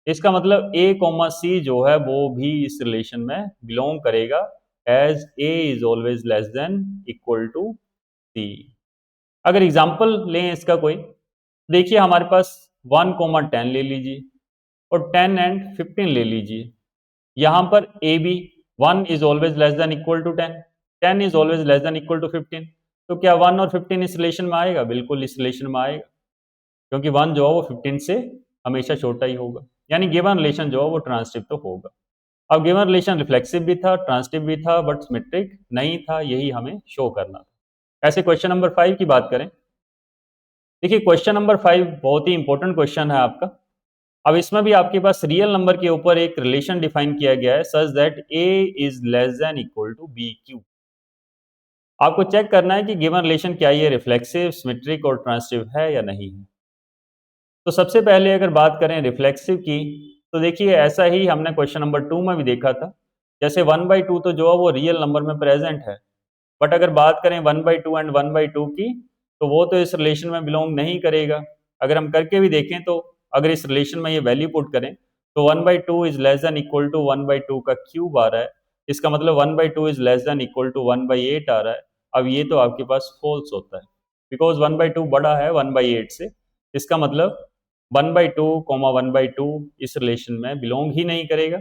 [SPEAKER 1] इसका मतलब a c जो है वो भी इस रिलेशन में बिलोंग करेगा as a is always less than equal to c। अगर एग्जांपल लें इसका कोई, देखिए हमारे पास 1 10 ले लीजिए और 10 एंड 15 ले लीजिए। यहां पर a b 1 is always less than equal to 10, 10 is always less than equal to 15। तो क्या 1 और 15 इस रिलेशन में आएगा? बिल्कुल इस रिलेशन में आएगा, क्योंकि 1 जो है वो 15 से हमेशा छोटा ही होगा। यानी गिवन रिलेशन जो है वो ट्रांजिटिव तो होगा। अब गिवन रिलेशन रिफ्लेक्सिव भी था, ट्रांजिटिव भी था, बट सिमेट्रिक नहीं था, यही हमें शो करना था। ऐसे क्वेश्चन नंबर 5 की बात करें, देखिए क्वेश्चन नंबर 5 बहुत ही इंपॉर्टेंट क्वेश्चन है आपका। अब इसमें भी आपके पास रियल नंबर के ऊपर एक रिलेशन डिफाइन किया गया है such that a is less than equal to b cube. आपको चेक करना है कि गिवन रिलेशन क्या ये रिफ्लेक्सिव, सिमेट्रिक और ट्रांजिटिव है या नहीं है। तो सबसे पहले अगर बात करें रिफ्लेक्सिव की, तो देखिए ऐसा ही हमने क्वेश्चन नंबर 2 में भी देखा था। जैसे 1/2 तो जो है वो रियल नंबर में प्रेजेंट है, बट अगर बात करें 1/2 एंड 1/2 की, तो वो तो इस रिलेशन में बिलोंग नहीं करेगा। अगर हम करके भी देखें तो अगर इस रिलेशन में ये वैल्यू पुट करें तो 1/2 is less than equal to 1/2 का क्यूब आ रहा है। इसका मतलब 1/2 is less than equal to 1/8 आ रहा है। अब ये तो आपके पास फॉल्स होता है, बिकॉज 1/2 बड़ा है 1/8 से। इसका मतलब 1/2 1/2 इस रिलेशन में बिलोंग ही नहीं करेगा।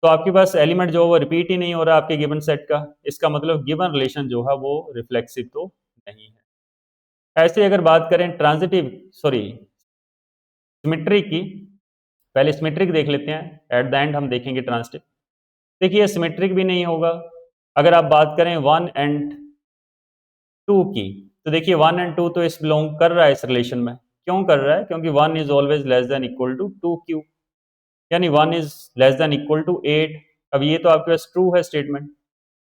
[SPEAKER 1] तो आपके पास एलिमेंट जो है वो रिपीट ही नहीं हो रहा आपके गिवन सेट का। इसका मतलब गिवन रिलेशन जो है वो रिफ्लेक्सिव तो नहीं है। ऐसे अगर बात करें ट्रांजिटिव सॉरी सिमेट्रिक की, पहले सिमेट्रिक देख लेते हैं, एट द एंड हम देखेंगे ट्रांजिटिव। देखिए सिमेट्रिक भी नहीं होगा। अगर आप बात करें 1 एंड 2 की, तो देखिए 1 एंड 2 तो इस बिलोंग कर रहा है इस रिलेशन में। क्यों कर रहा है? क्योंकि 1 is always less than equal to 2q, यानी 1 is less than equal to 8। अब ये तो आपके पास ट्रू है स्टेटमेंट।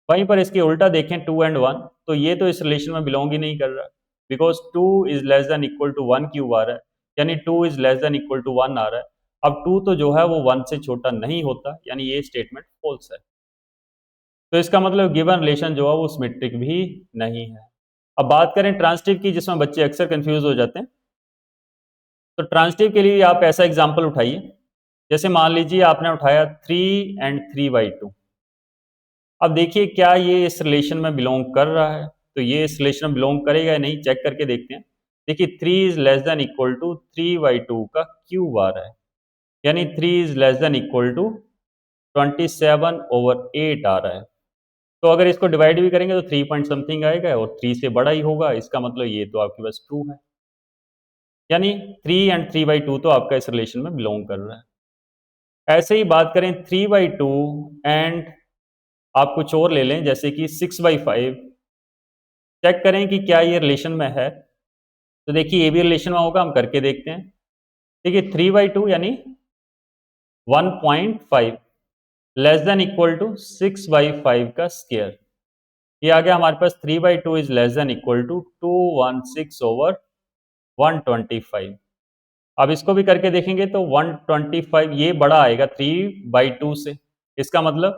[SPEAKER 1] वहीं पर इसके उल्टा देखें 2 एंड 1, तो ये तो इस रिलेशन में बिलोंग ही नहीं कर रहा, because 2 is less than equal to 1 cube आ रहा है, यानी 2 is less than equal to 1 आ रहा है। अब 2 तो जो है वो 1 से छोटा नहीं होता, यानी ये स्टेटमेंट फॉल्स है। तो इसका मतलब गिवन रिलेशन जो है वो सिमेट्रिक भी नहीं है। अब बात करें ट्रांजिटिव की, जिसमें बच्चे अक्सर कंफ्यूज हो जाते हैं। तो ट्रांजिटिव के लिए आप ऐसा एग्जाम्पल उठाइए, जैसे मान लीजिए आपने उठाया 3 एंड 3/2। अब देखिए क्या ये इस रिलेशन में बिलोंग कर रहा है? तो ये इस रिलेशन में बिलोंग करेगा या नहीं, चेक करके देखते हैं। देखिए 3 is less than equal to 3/2 का क्यूब आ रहा है, यानी 3 is less than equal to 27/8 आ रहा है। तो अगर इसको डिवाइड भी करेंगे तो 3 पॉइंट समथिंग आएगा और 3 से बड़ा ही होगा। इसका मतलब ये तो आपके पास ट्रू है, यानी 3 एंड 3/2 तो आपका इस रिलेशन में बिलोंग कर रहा है। ऐसे ही बात करें 3/2 एंड आप कुछ और ले लें, जैसे कि 6/5। चेक करें कि क्या ये रिलेशन में है। तो देखिए ये भी रिलेशन में होगा, हम करके देखते हैं। देखिए 3/2 यानी 1.5 लेस देन इक्वल टू 6/5 का स्केयर। ये आ गया हमारे पास 3/2 is less than equal to 216/125। अब इसको भी करके देखेंगे तो 125 ये बड़ा आएगा 3/2 से। इसका मतलब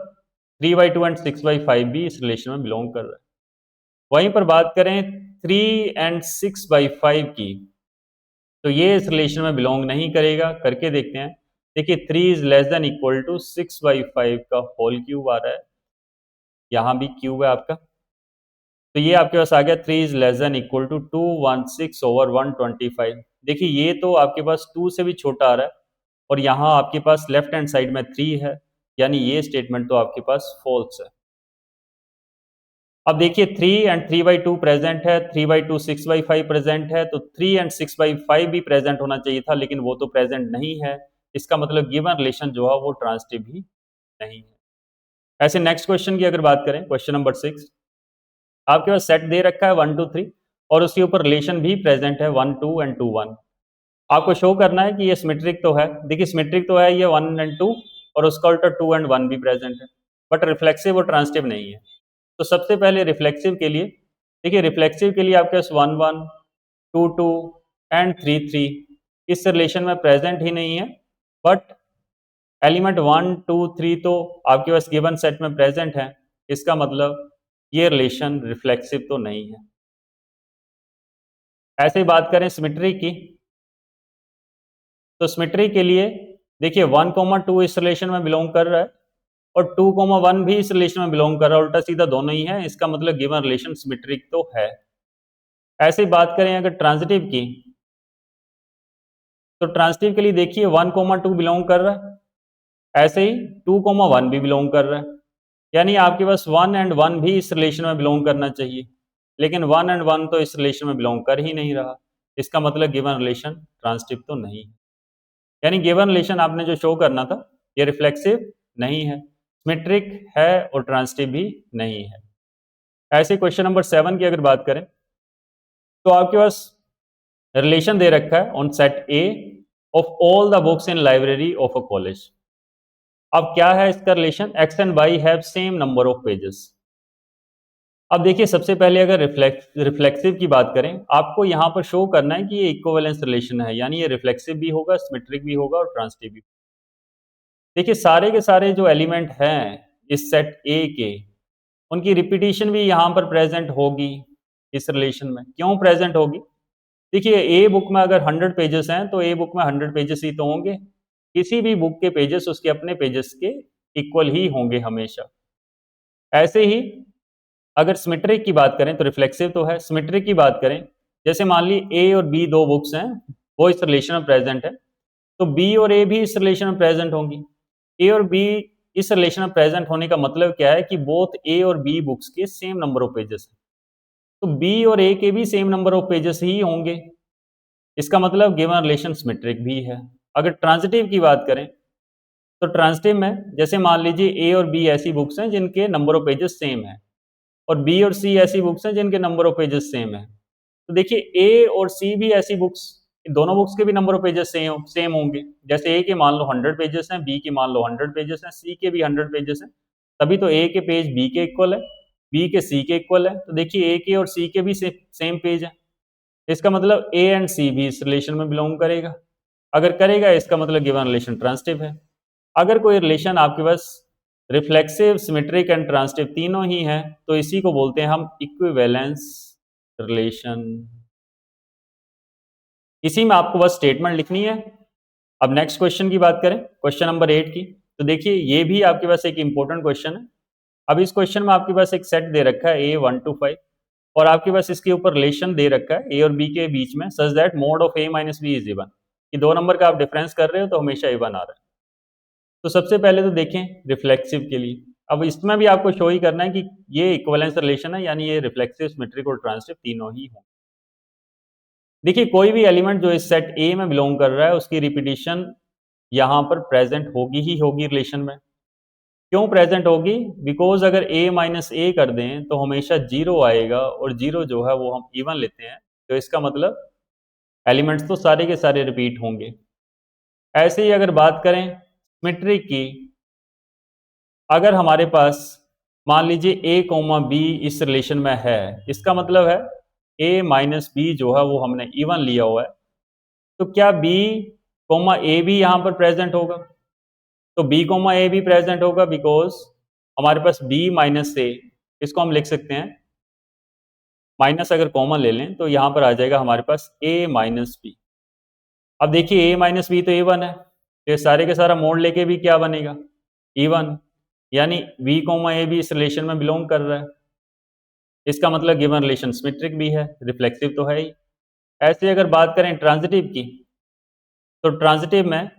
[SPEAKER 1] 3/2 एंड 6/5 भी इस रिलेशन में बिलोंग कर रहा है। वहीं पर बात करें 3 एंड 6/5 की, तो ये इस रिलेशन में बिलोंग नहीं करेगा। करके देखते हैं। देखिए 3 is less than equal to 6/5 का होल क्यूब आ रहा है, यहाँ भी क्यूब है आपका। तो ये आपके पास आ गया 3 is less than equal to 216/125। देखिए ये तो आपके पास 2 से भी छोटा आ रहा है, और यहाँ आपके पास लेफ्ट हैंड साइड में 3 है, यानी ये स्टेटमेंट तो आपके पास फॉल्स है। अब देखिए 3 एंड 3/2 प्रेजेंट है, 3/2 6/5 प्रेजेंट है, तो 3 एंड 6/5 भी प्रेजेंट होना चाहिए था, लेकिन वो तो प्रेजेंट नहीं है। इसका मतलब गिवन रिलेशन जो है वो ट्रांजिटिव भी नहीं है। ऐसे नेक्स्ट क्वेश्चन की अगर बात करें, क्वेश्चन नंबर 6, आपके पास सेट दे रखा है 1 2 3 और उसके ऊपर रिलेशन भी प्रेजेंट है 1 2 एंड 2 1। आपको शो करना है कि ये सिमेट्रिक तो है। देखिए सिमेट्रिक तो है ये 1 एंड 2, और उसका उल्टा 2 एंड 1 भी प्रेजेंट है, बट रिफ्लेक्सिव और ट्रांजिटिव नहीं है। तो सबसे पहले रिफ्लेक्सिव के लिए, देखिए रिफ्लेक्सिव के लिए आपके पास 1 1 2 2 एंड 3 3 इस रिलेशन में प्रेजेंट ही नहीं है, बट एलिमेंट 1 2 3 तो आपके पास गिवन सेट में प्रेजेंट है। इसका मतलब ये रिलेशन रिफ्लेक्सिव तो नहीं है। ऐसे ही बात करें सिमेट्री की, तो सिमेट्री के लिए देखिए 1 2 इस रिलेशन में बिलोंग कर रहा है, और 2 1 भी इस रिलेशन में बिलोंग कर रहा है, उल्टा सीधा दोनों ही है। इसका मतलब गिवन रिलेशन सिमेट्रिक तो है। ऐसे ही बात करें अगर ट्रांजिटिव की, तो ट्रांजिटिव के लिए देखिए 1 2 बिलोंग कर रहा है, ऐसे ही 2 1 भी बिलोंग कर रहा है, यानी आपके पास 1 एंड 1 भी इस रिलेशन में बिलोंग करना चाहिए, लेकिन 1 एंड 1 तो इस रिलेशन में बिलोंग कर ही नहीं रहा। इसका मतलब गिवन रिलेशन ट्रांजिटिव तो नहीं है, यानी गिवन रिलेशन आपने जो शो करना था ये रिफ्लेक्सिव नहीं है, सिमेट्रिक है और ट्रांजिटिव भी नहीं है। ऐसे क्वेश्चन नंबर 7 की अगर बात करें, तो आपके पास रिलेशन दे रखा है on set A of all the books in library of a college. अब क्या है इसका relation? X and why have same number of pages. अब देखिए सबसे पहले अगर रिफ्लेक्सिव की बात करें, आपको यहाँ पर शो करना है कि ये इक्विवेलेंस रिलेशन है, यानी ये रिफ्लेक्सिव भी होगा, सिमेट्रिक भी होगा और ट्रांजिटिव भी। देखिए सारे के सारे जो एलिमेंट हैं इस सेट ए के, उनकी रिपीटिशन भी यहाँ पर प्रेजेंट होगी इस रिलेशन में। क्यों प्रेजेंट होगी? देखिए ए बुक में अगर 100 पेजेस हैं तो ए बुक में 100 पेजेस ही तो होंगे। किसी भी बुक के पेजेस उसके अपने पेजेस के इक्वल ही होंगे हमेशा। ऐसे ही अगर सिमेट्रिक की बात करें तो रिफ्लेक्सिव तो है। सिमेट्रिक की बात करें, जैसे मान ली ए और बी दो बुक्स हैं, वो इस रिलेशन में प्रेजेंट है, तो बी और ए भी इस रिलेशन में प्रेजेंट होंगी। ए और बी इस रिलेशन में प्रेजेंट होने का मतलब क्या है कि बोथ ए और बी बुक्स के सेम नंबर ऑफ पेजेस हैं, तो बी और ए के भी सेम नंबर ऑफ पेजेस ही होंगे। इसका मतलब गिवन रिलेशन सिमेट्रिक भी है। अगर ट्रांजिटिव की बात करें तो ट्रांजिटिव में जैसे मान लीजिए ए और बी ऐसी बुक्स हैं जिनके नंबर ऑफ पेजेस सेम है, और बी और सी ऐसी बुक्स हैं जिनके नंबर ऑफ पेजेस सेम है। तो देखिए ए और सी भी ऐसी बुक्स, दोनों बुक्स के भी नंबर ऑफ पेजेस सेम होंगे। जैसे ए के मान लो 100 पेजेस हैं, बी के मान लो 100 पेजेस हैं, सी के भी 100 पेजेस हैं, तभी तो ए के पेज बी के इक्वल है, बी के सी के इक्वल है। तो देखिए ए के और सी के भी सेम पेज है, इसका मतलब ए एंड सी भी इस रिलेशन में बिलोंग करेगा। अगर करेगा इसका मतलब गिवन रिलेशन ट्रांजिटिव है। अगर कोई रिलेशन आपके पास रिफ्लेक्सिव, सिमेट्रिक एंड ट्रांजिटिव तीनों ही है, तो इसी को बोलते हैं हम इक्विवेलेंस रिलेशन। इसी में आपको बस स्टेटमेंट लिखनी है। अब नेक्स्ट क्वेश्चन की बात करें, क्वेश्चन नंबर 8 की, तो देखिए ये भी आपके पास एक इंपॉर्टेंट क्वेश्चन है। अब इस क्वेश्चन में आपके पास एक सेट दे रखा है ए 1 to 5, और आपके पास इसके ऊपर रिलेशन दे रखा है ए और बी के बीच में, such that mod of a minus b is even, कि दो नंबर का आप डिफरेंस कर रहे हो तो हमेशा इवन आ रहा है। तो सबसे पहले तो देखें रिफ्लेक्सिव के लिए, अब इसमें भी आपको शो ही करना है कि ये इक्विवेलेंस रिलेशन है, यानी ये रिफ्लेक्सिव, सिमेट्रिक और ट्रांजिटिव तीनों ही हों। देखिए कोई भी एलिमेंट जो इस सेट ए में बिलोंग कर रहा है उसकी रिपीटिशन यहाँ पर प्रेजेंट होगी ही होगी रिलेशन में। क्यों प्रेजेंट होगी? बिकॉज अगर a माइनस ए कर दें तो हमेशा जीरो आएगा, और जीरो जो है वो हम इवन लेते हैं, तो इसका मतलब एलिमेंट्स तो सारे के सारे रिपीट होंगे। ऐसे ही अगर बात करें सिमेट्रिक की, अगर हमारे पास मान लीजिए a कोमा बी इस रिलेशन में है, इसका मतलब है a माइनस बी जो है वो हमने इवन लिया हुआ है, तो क्या b कोमा ए भी यहाँ पर प्रेजेंट होगा? तो b कोमा ए भी प्रेजेंट होगा, बिकॉज हमारे पास b माइनस ए, इसको हम लिख सकते हैं माइनस, अगर कॉमन ले लें तो यहाँ पर आ जाएगा हमारे पास a माइनस बी। अब देखिए a माइनस बी तो a1 है, तो ये सारे के सारा मोड लेके भी क्या बनेगा? e1, यानी b कोमा ए भी इस रिलेशन में बिलोंग कर रहा है। इसका मतलब गिवन रिलेशन सिमेट्रिक भी है, रिफ्लेक्सिव तो है ही। ऐसे अगर बात करें ट्रांजिटिव की, तो ट्रांजिटिव में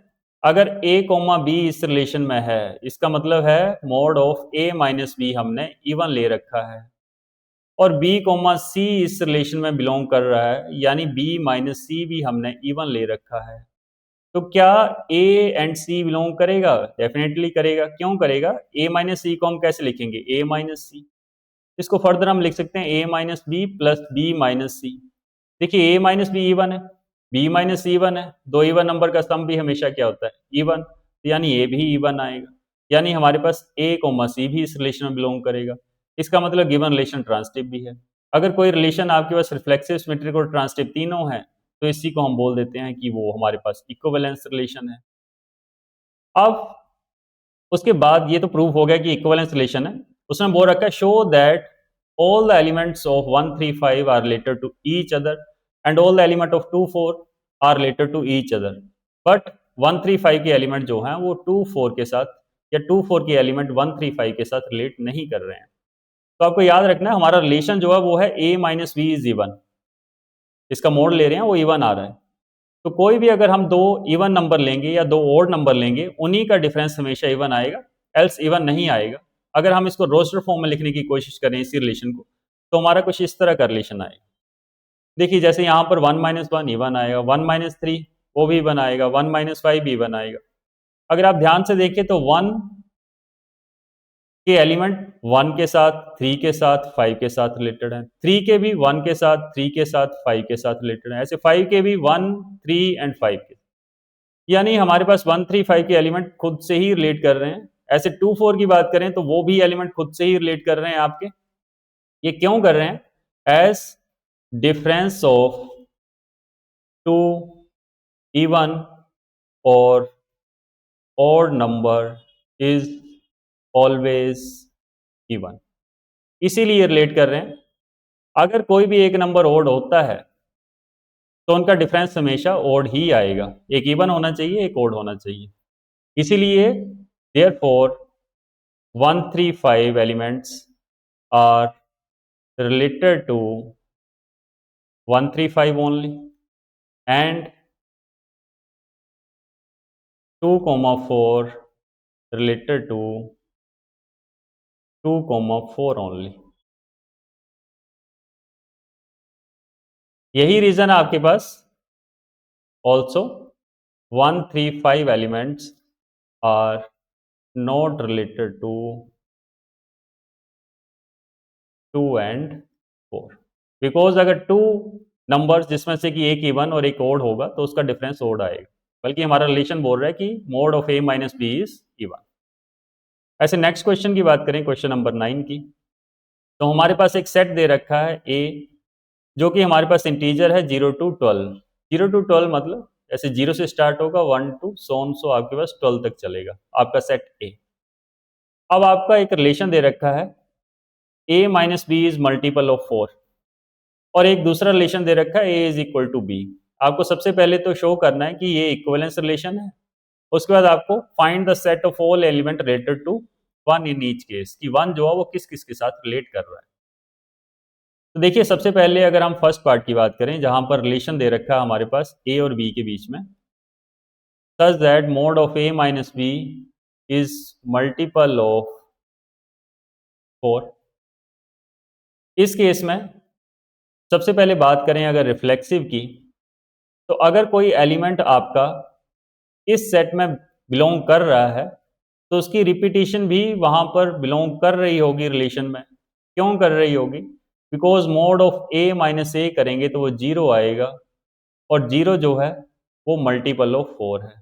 [SPEAKER 1] अगर a कोमा बी इस रिलेशन में है, इसका मतलब है mod of a minus b हमने इवन ले रखा है, और b कोमा सी इस रिलेशन में बिलोंग कर रहा है, यानी b माइनस सी भी हमने इवन ले रखा है। तो क्या a एंड c बिलोंग करेगा? डेफिनेटली करेगा। क्यों करेगा? a माइनस सी को हम कैसे लिखेंगे? a माइनस सी, इसको फर्दर हम लिख सकते हैं a minus B plus B minus C. देखिए a माइनस बी इवन है, b माइनस सी इवन है, दो इवन नंबर का सम भी हमेशा क्या होता है? इवन, यानी a भी इवन आएगा, यानी हमारे पास a कोमा सी भी इस रिलेशन में बिलोंग करेगा। इसका मतलब गिवन रिलेशन ट्रांजिटिव भी है। अगर कोई रिलेशन आपके पास रिफ्लेक्सिव, सिमेट्रिक और ट्रांजिटिव तीनों है, तो इसी को हम बोल देते हैं कि वो हमारे पास इक्विवेलेंस रिलेशन है। अब उसके बाद ये तो प्रूव हो गया कि इक्विवेलेंस रिलेशन है। उसने बोल रखा है show that all the elements of 135 are related to each other and all the element of 24 are related to each other, but 135 के एलिमेंट जो हैं वो 24 के साथ, या 24 के एलिमेंट 135 के साथ रिलेट नहीं कर रहे हैं। तो आपको याद रखना है हमारा रिलेशन जो है वो है a minus b is even, इसका मोड ले रहे हैं वो इवन आ रहा है। तो कोई भी अगर हम दो इवन नंबर लेंगे या दो ओड नंबर लेंगे, उन्हीं का डिफरेंस हमेशा इवन आएगा, एल्स इवन नहीं आएगा। अगर हम इसको रोस्टर फॉर्म में लिखने की कोशिश करें इसी रिलेशन को, तो हमारा कुछ इस तरह का रिलेशन आएगा। देखिए जैसे यहाँ पर 1 माइनस वन इवन आएगा, 1 माइनस थ्री वो भी इवन आएगा, 1 माइनस फाइव भी इवन आएगा। अगर आप ध्यान से देखें तो 1 के एलिमेंट 1 के साथ, 3 के साथ, 5 के साथ रिलेटेड है, 3 के भी 1 के साथ, 3 के साथ, 5 के साथ रिलेटेड है, ऐसे 5 के भी 1, 3 एंड 5 के, यानी हमारे पास 1, 3, 5 के एलिमेंट खुद से ही रिलेट कर रहे हैं। ऐसे 2, 4 की बात करें तो वो भी एलिमेंट खुद से ही रिलेट कर रहे हैं आपके, ये क्यों कर रहे हैं? As difference of two even और odd number is always even, इसीलिए रिलेट कर रहे हैं। अगर कोई भी एक नंबर ओड होता है तो उनका डिफरेंस हमेशा ओड ही आएगा, एक इवन होना चाहिए, एक ओड होना चाहिए। इसीलिए therefore 135 elements are related to 135 only and 2,4 related to 2,4 only। यही रीजन है आपके पास also 135 elements are not related to 2 and 4, because अगर टू नंबर्स जिसमें से कि एक इवन और एक ओड होगा तो उसका डिफरेंस ओड आएगा, बल्कि हमारा रिलेशन बोल रहा है कि mod of a minus b is even. ऐसे नेक्स्ट क्वेश्चन की बात करें, क्वेश्चन नंबर 9 की, तो हमारे पास एक सेट दे रखा है a जो कि हमारे पास इंटीजर है 0 to 12। 0 to 12 मतलब ऐसे 0 से स्टार्ट होगा 1 to सो आपके पास 12 तक चलेगा आपका सेट a। अब आपका एक रिलेशन दे रखा है a minus b is multiple of 4 और एक दूसरा रिलेशन दे रखा है a is equal to b. आपको सबसे पहले तो शो करना है कि ये इक्विवेलेंस रिलेशन है, उसके बाद आपको find the set of all element related to 1 in each case, कि 1 जो है वो किस किस के साथ रिलेट कर रहा है। तो देखिए सबसे पहले अगर हम फर्स्ट पार्ट की बात करें जहां पर रिलेशन दे रखा है हमारे पास a और b के बीच में, such that mod of a minus b is multiple of 4। इस केस में सबसे पहले बात करें अगर रिफ्लेक्सिव की, तो अगर कोई एलिमेंट आपका इस सेट में बिलोंग कर रहा है तो उसकी रिपीटिशन भी वहां पर बिलोंग कर रही होगी रिलेशन में। क्यों कर रही होगी? Because mod of a minus A करेंगे तो वो 0 आएगा और 0 जो है वो मल्टीपल ऑफ 4 है।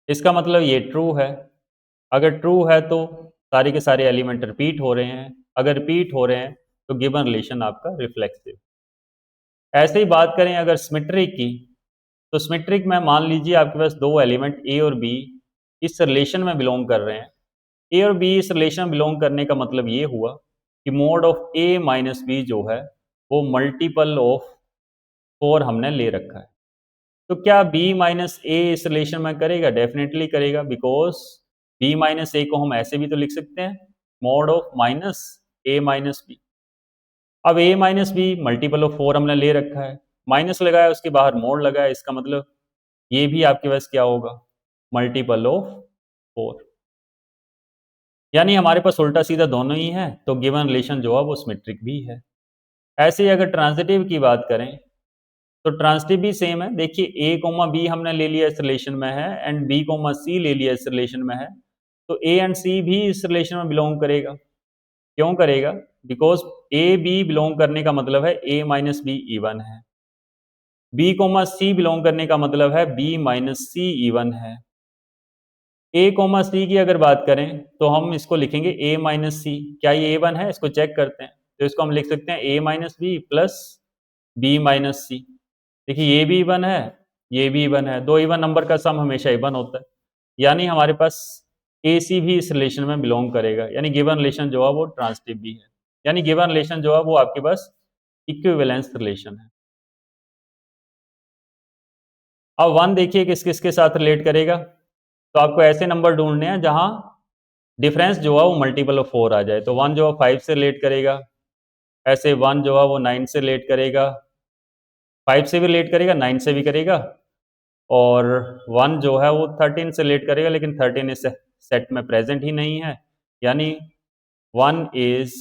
[SPEAKER 1] इसका मतलब ये ट्रू है। अगर ट्रू है तो सारे के सारे एलिमेंट रिपीट हो रहे हैं, अगर रिपीट हो रहे हैं तो गिवन रिलेशन आपका रिफ्लेक्सिव। ऐसे ही बात करें अगर सिमेट्रिक की, तो सिमेट्रिक में मान लीजिए आपके पास दो एलिमेंट a और b इस रिलेशन में बिलोंग कर रहे हैं। a और b इस रिलेशन में बिलोंग करने का मतलब ये हुआ कि mod of a minus b जो है वो मल्टीपल ऑफ 4 हमने ले रखा है। तो क्या b माइनस ए इस रिलेशन में करेगा? डेफिनेटली करेगा, बिकॉज b माइनस ए को हम ऐसे भी तो लिख सकते हैं mod of minus a minus b. अब a minus b multiple of 4 हमने ले रखा है, माइनस लगाया उसके बाहर मोड लगाया, इसका मतलब ये भी आपके पास क्या होगा? Multiple of 4। यानी हमारे पास उल्टा सीधा दोनों ही है, तो गिवन रिलेशन जो है वो सिमेट्रिक भी है। ऐसे ही अगर ट्रांजिटिव की बात करें तो ट्रांजिटिव भी सेम है। देखिए a कोमा बी हमने ले लिया इस रिलेशन में है एंड b कोमा सी ले लिया इस रिलेशन में है, तो a एंड c भी इस रिलेशन में बिलोंग करेगा। क्यों करेगा? बिकॉज a b बिलोंग करने का मतलब है a माइनस बी इवन है, b कोमा सी बिलोंग करने का मतलब है b माइनस सी इवन है। a कोमा सी की अगर बात करें तो हम इसको लिखेंगे a माइनस सी। क्या ये a1 है? इसको चेक करते हैं, तो इसको हम लिख सकते हैं a minus B plus B minus C. देखिए ये भी इवन है, ये भी इवन है, दो इवन नंबर का सम हमेशा इवन होता है, यानी हमारे पास ए सी भी इस रिलेशन में बिलोंग करेगा, यानी गिवन रिलेशन जो है वो ट्रांजिटिव भी है, यानी गिवन रिलेशन जो है वो आपके पास इक्विवेलेंस रिलेशन है। अब वन देखिए किस किस के साथ रिलेट करेगा, तो आपको ऐसे नंबर ढूंढने हैं जहां डिफरेंस जो है वो मल्टीपल ऑफ 4 आ जाए। तो वन जो है 5 से रिलेट करेगा, ऐसे वन जो है वो 9 से रिलेट करेगा, 5 से भी रिलेट करेगा, 9 से भी करेगा, और वन जो है वो 13 से रिलेट करेगा, लेकिन 13 इस सेट में प्रेजेंट ही नहीं है, यानी one is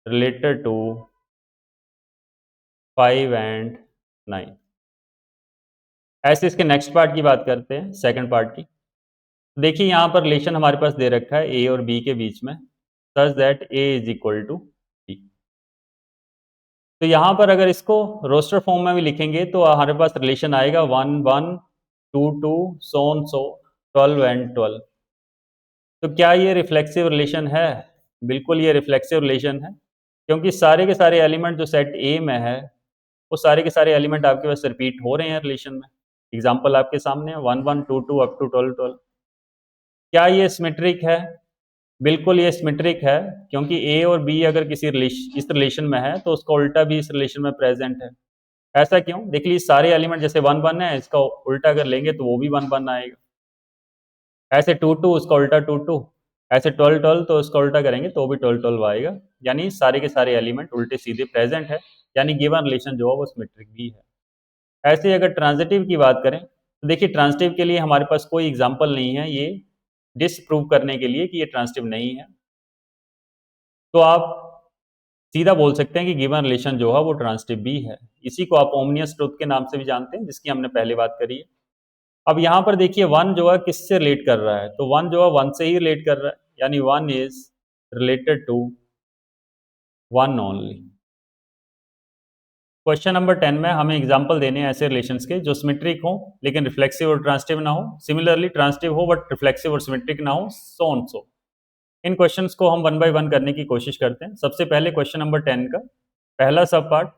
[SPEAKER 1] related to 5 and 9। ऐसे इसके नेक्स्ट पार्ट की बात करते हैं, सेकंड पार्ट की। देखिए यहाँ पर रिलेशन हमारे पास दे रखा है a और b के बीच में, such that a is equal to b। तो यहाँ पर अगर इसको रोस्टर फॉर्म में भी लिखेंगे तो हमारे पास रिलेशन आएगा 1 1 2 2 सो 12 एंड 12। तो क्या ये रिफ्लेक्सिव रिलेशन है? बिल्कुल ये रिफ्लेक्सिव रिलेशन है, क्योंकि सारे के सारे एलिमेंट जो सेट ए में है, वो सारे के सारे एलिमेंट आपके पास रिपीट हो रहे हैं रिलेशन में। एग्जाम्पल आपके सामने है 1 1 2 2 अप टू 12 12। क्या ये सिमेट्रिक है? बिल्कुल ये सिमेट्रिक है, क्योंकि ए और बी अगर किसी रिलेशन इस रिलेशन में है तो उसका उल्टा भी इस रिलेशन में प्रेजेंट है। ऐसा क्यों? देख लीजिए सारे एलिमेंट जैसे 1 1 है, इसका उल्टा अगर लेंगे तो वो भी 1 1 आएगा। ऐसे 2 2 उसका उल्टा 2 2, ऐसे 12 12 तो उसका उल्टा करेंगे तो भी 12 12 आएगा। यानी सारे के सारे एलिमेंट उल्टे सीधे प्रेजेंट है, यानी गिवन रिलेशन जो है वो सिमेट्रिक भी है। ऐसे अगर ट्रांजिटिव की बात करें तो देखिए ट्रांजिटिव के लिए हमारे पास कोई एग्जाम्पल नहीं है ये डिसप्रूव करने के लिए कि ये ट्रांजिटिव नहीं है। तो आप सीधा बोल सकते हैं कि गिवन रिलेशन जो है वो ट्रांजिटिव भी है। इसी को आप ओमनियस ट्रुथ के नाम से भी जानते हैं, जिसकी हमने पहले बात करी है। अब यहाँ पर देखिए वन जो है किससे रिलेट कर रहा है, तो वन जो है वन से ही रिलेट कर रहा है, यानी one is related to one only. Question number 10 में हमें एग्जांपल देने हैं ऐसे रिलेशंस के जो सिमेट्रिक हो लेकिन रिफ्लेक्सिव और ट्रांजिटिव ना हो, सिमिलरली ट्रांजिटिव हो बट रिफ्लेक्सिव और सिमेट्रिक ना हो, so on so. In questions को हम वन बाय वन करने की कोशिश करते हैं। सबसे पहले क्वेश्चन नंबर 10 का पहला सब पार्ट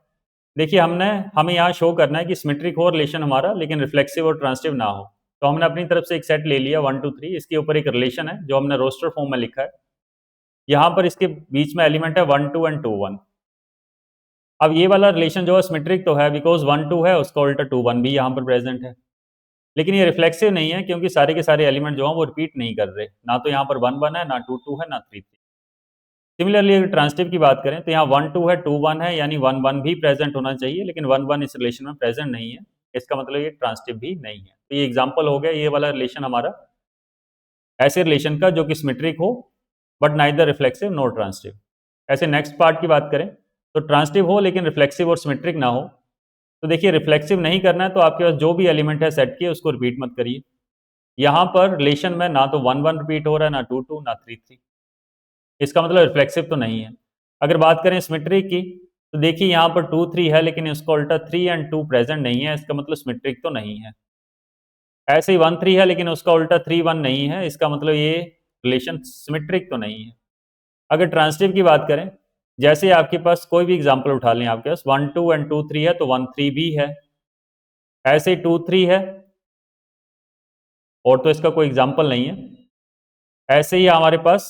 [SPEAKER 1] देखिए, हमें यहाँ शो करना है कि सिमेट्रिक हो रिलेशन हमारा लेकिन रिफ्लेक्सिव और ट्रांजिटिव ना हो। तो हमने अपनी तरफ से एक सेट ले लिया 1 2 3, इसके ऊपर एक रिलेशन है जो हमने रोस्टर फॉर्म में लिखा है। यहाँ पर इसके बीच में एलिमेंट है 1 2 एंड 2 1। अब ये वाला रिलेशन जो है सिमेट्रिक तो है, बिकॉज 1 2 है उसका उल्टा 2 1 भी यहाँ पर प्रेजेंट है। लेकिन ये रिफ्लेक्सिव नहीं है, क्योंकि सारे के सारे एलिमेंट जो है वो रिपीट नहीं कर रहे, ना तो यहाँ पर 1 1 है, ना 2 2 है, ना 3 3। सिमिलरली अगर ट्रांजिटिव की बात करें तो यहाँ 1 2 है, 2 1 है, यानी 1 1 भी प्रेजेंट होना चाहिए, लेकिन 1 1 इस रिलेशन में प्रेजेंट नहीं है। इसका मतलब ये ट्रांजिटिव भी नहीं है। तो ये एग्जाम्पल हो गया ये वाला रिलेशन हमारा ऐसे रिलेशन का जो कि सिमेट्रिक हो but neither reflexive nor transitive. ऐसे नेक्स्ट पार्ट की बात करें तो ट्रांजिटिव हो लेकिन रिफ्लेक्सिव और सिमेट्रिक ना हो। तो देखिए रिफ्लेक्सिव नहीं करना है तो आपके पास जो भी एलिमेंट है सेट के उसको रिपीट मत करिए। यहाँ पर रिलेशन में ना तो 1 1 रिपीट हो रहा है, ना 2 2, ना 3 3। इसका मतलब रिफ्लेक्सिव तो नहीं है। अगर बात करें सिमेट्रिक की तो देखिए यहाँ पर 2 3 है लेकिन इसका उल्टा 3 एंड 2 प्रेजेंट नहीं है, इसका मतलब सिमेट्रिक तो नहीं है। ऐसे ही 1 3 है लेकिन उसका उल्टा 3 1 नहीं है, इसका मतलब ये रिलेशन सिमेट्रिक तो नहीं है। अगर ट्रांजिटिव की बात करें, जैसे आपके पास कोई भी एग्जाम्पल उठा लें, आपके पास 1 2 एंड 2 3 है तो 1 3 भी है, ऐसे ही 2 3 है और तो इसका कोई एग्जाम्पल नहीं है। ऐसे ही हमारे पास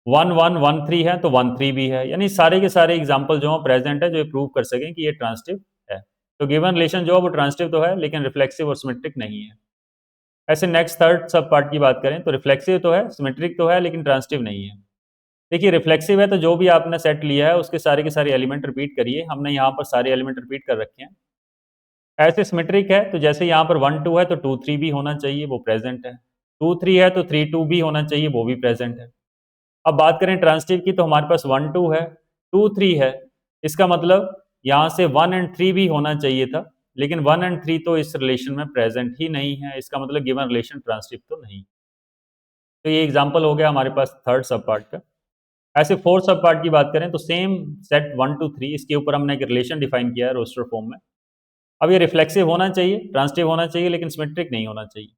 [SPEAKER 1] 1 1 1 3 है तो 1 3 भी है, यानी सारे के सारे एग्जाम्पल जो है प्रेजेंट है जो प्रूव कर सकें कि ये ट्रांजिटिव है। तो गिवन रिलेशन जो है वो ट्रांजिटिव तो है लेकिन रिफ्लेक्सिव और सिमेट्रिक नहीं है। ऐसे नेक्स्ट थर्ड सब पार्ट की बात करें तो रिफ्लेक्सिव तो है, सिमेट्रिक तो है, लेकिन ट्रांजिटिव नहीं है। देखिए रिफ्लेक्सिव है तो जो भी आपने सेट लिया है उसके सारे के सारे एलिमेंट रिपीट करिए। हमने यहाँ पर सारे एलिमेंट रिपीट कर रखे हैं। ऐसे सिमेट्रिक है तो जैसे यहाँ पर 1 2 है तो 2 3 भी होना चाहिए, वो प्रेजेंट है। 2 3 है तो 3 2 भी होना चाहिए, वो भी प्रेजेंट है। अब बात करें ट्रांजिटिव की तो हमारे पास 1 2 है, 2 3 है, इसका मतलब यहाँ से 1 एंड 3 भी होना चाहिए था, लेकिन 1 एंड 3 तो इस रिलेशन में प्रेजेंट ही नहीं है, इसका मतलब गिवन रिलेशन ट्रांजिटिव तो नहीं। तो ये एग्जाम्पल हो गया हमारे पास थर्ड सब पार्ट का। ऐसे फोर्थ सब पार्ट की बात करें तो सेम सेट 1 2 3, इसके ऊपर हमने एक रिलेशन डिफाइन किया है रोस्टर फॉर्म में। अब ये रिफ्लेक्सिव होना चाहिए, ट्रांजिटिव होना चाहिए, लेकिन सिमेट्रिक नहीं होना चाहिए।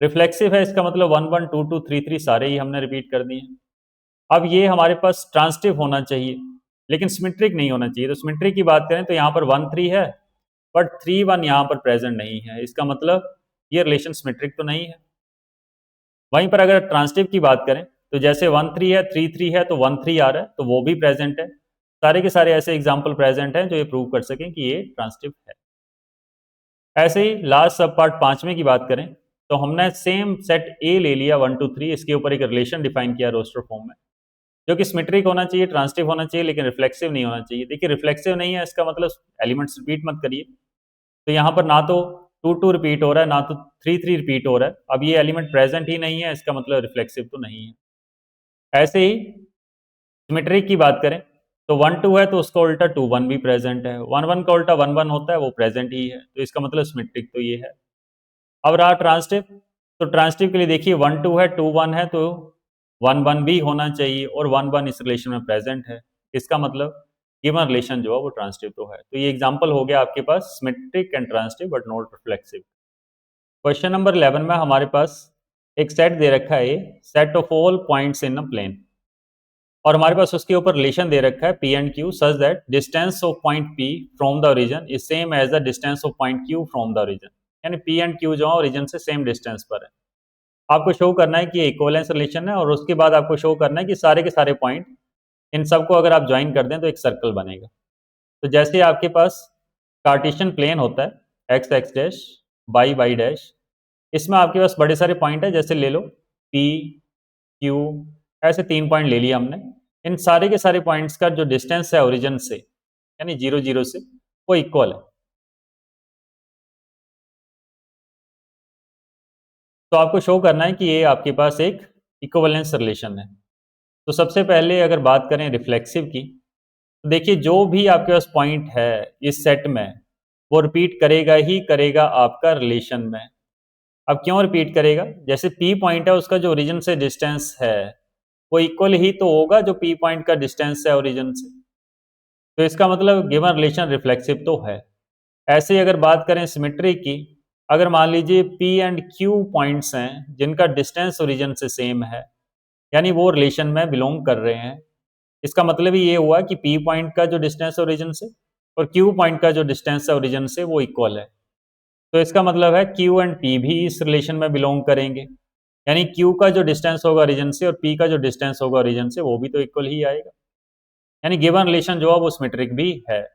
[SPEAKER 1] रिफ्लेक्सिव है, इसका मतलब 1 1 2 2 3 3 सारे ही हमने रिपीट कर दिए। अब ये हमारे पास ट्रांजिटिव होना चाहिए लेकिन सिमेट्रिक नहीं होना चाहिए। तो सिमेट्रिक की बात करें तो यहाँ पर 1 3 है बट 3 1 यहाँ पर प्रेजेंट नहीं है, इसका मतलब ये रिलेशन सिमेट्रिक तो नहीं है। वहीं पर अगर ट्रांजिटिव की बात करें तो जैसे 1 3 है, 3 3 है तो 1 3 आ रहा है तो वो भी प्रेजेंट है। सारे के सारे ऐसे एग्जाम्पल प्रेजेंट हैं जो ये प्रूव कर सकें कि ये ट्रांजिटिव है। ऐसे ही लास्ट सब पार्ट पांचवें की बात करें तो हमने सेम सेट ए ले लिया 1 2 3, इसके ऊपर एक रिलेशन डिफाइन किया रोस्टर फॉर्म में, जो कि सिमेट्रिक होना चाहिए, ट्रांजिटिव होना चाहिए, लेकिन रिफ्लेक्सिव नहीं होना चाहिए। देखिए रिफ्लेक्सिव नहीं है, इसका मतलब एलिमेंट्स रिपीट मत करिए। तो यहाँ पर ना तो 2 2 रिपीट हो रहा है, ना तो 3 3 रिपीट हो रहा है। अब ये एलिमेंट प्रेजेंट ही नहीं है, इसका मतलब रिफ्लेक्सिव तो नहीं है। ऐसे ही सिमेट्रिक की बात करें तो 1 2 है तो उसका उल्टा 2 1 भी प्रेजेंट है, 1 1 का उल्टा 1 1 होता है, वो प्रेजेंट ही है, तो इसका मतलब सिमेट्रिक तो ये है। अब रहा ट्रांजिटिव, तो ट्रांजिटिव के लिए देखिए 1 2 है, 2 1 है तो 1 1 भी होना चाहिए और 1 1 इस रिलेशन में प्रेजेंट है, इसका मतलब गिवन रिलेशन जो है वो ट्रांजिटिव तो है। तो ये एग्जांपल हो गया आपके पास symmetric and transitive but not reflexive. Question number 11 में हमारे पास एक सेट दे रखा है, set of all points in a plane, और हमारे पास उसके ऊपर रिलेशन दे रखा है P and Q such that distance of point P from the origin is same as the distance of point Q from the origin, यानी P and Q जो है ओरिजिन से सेम डिस्टेंस पर है। आपको शो करना है कि ये इक्विवेलेंस रिलेशन है, और उसके बाद आपको शो करना है कि सारे के सारे पॉइंट, इन सबको अगर आप ज्वाइन कर दें तो एक सर्कल बनेगा। तो जैसे आपके पास कार्टेशियन प्लेन होता है x x dash y y dash, इसमें आपके पास बड़े सारे पॉइंट है, जैसे ले लो पी क्यू, ऐसे 3 पॉइंट ले लिया हमने। इन सारे के सारे पॉइंट्स का जो डिस्टेंस है ओरिजिन से, यानी 0 0 से, वो इक्वल है। तो आपको शो करना है कि ये आपके पास एक इक्विवेलेंस रिलेशन है। तो सबसे पहले अगर बात करें रिफ्लेक्सिव की, तो देखिए जो भी आपके पास पॉइंट है इस सेट में, वो रिपीट करेगा ही करेगा आपका रिलेशन में। अब क्यों रिपीट करेगा? जैसे पी पॉइंट है, उसका जो ओरिजिन से डिस्टेंस है वो इक्वल ही तो होगा जो पी पॉइंट का डिस्टेंस है ओरिजिन से। तो इसका मतलब गिवन रिलेशन रिफ्लेक्सिव तो है। ऐसे ही अगर बात करें सिमेट्री की, अगर मान लीजिए पी एंड क्यू पॉइंट्स हैं जिनका डिस्टेंस ओरिजिन से सेम है, यानी वो रिलेशन में बिलोंग कर रहे हैं, इसका मतलब ये हुआ कि पी पॉइंट का जो डिस्टेंस है ओरिजिन से और क्यू पॉइंट का जो डिस्टेंस है ओरिजिन से वो इक्वल है। तो इसका मतलब है क्यू एंड पी भी इस रिलेशन में बिलोंग करेंगे, यानी क्यू का जो डिस्टेंस होगा ओरिजिन से और पी का जो डिस्टेंस होगा ओरिजिन से वो भी तो इक्वल ही आएगा, यानी गिवन रिलेशन जो है वो सिमेट्रिक भी है।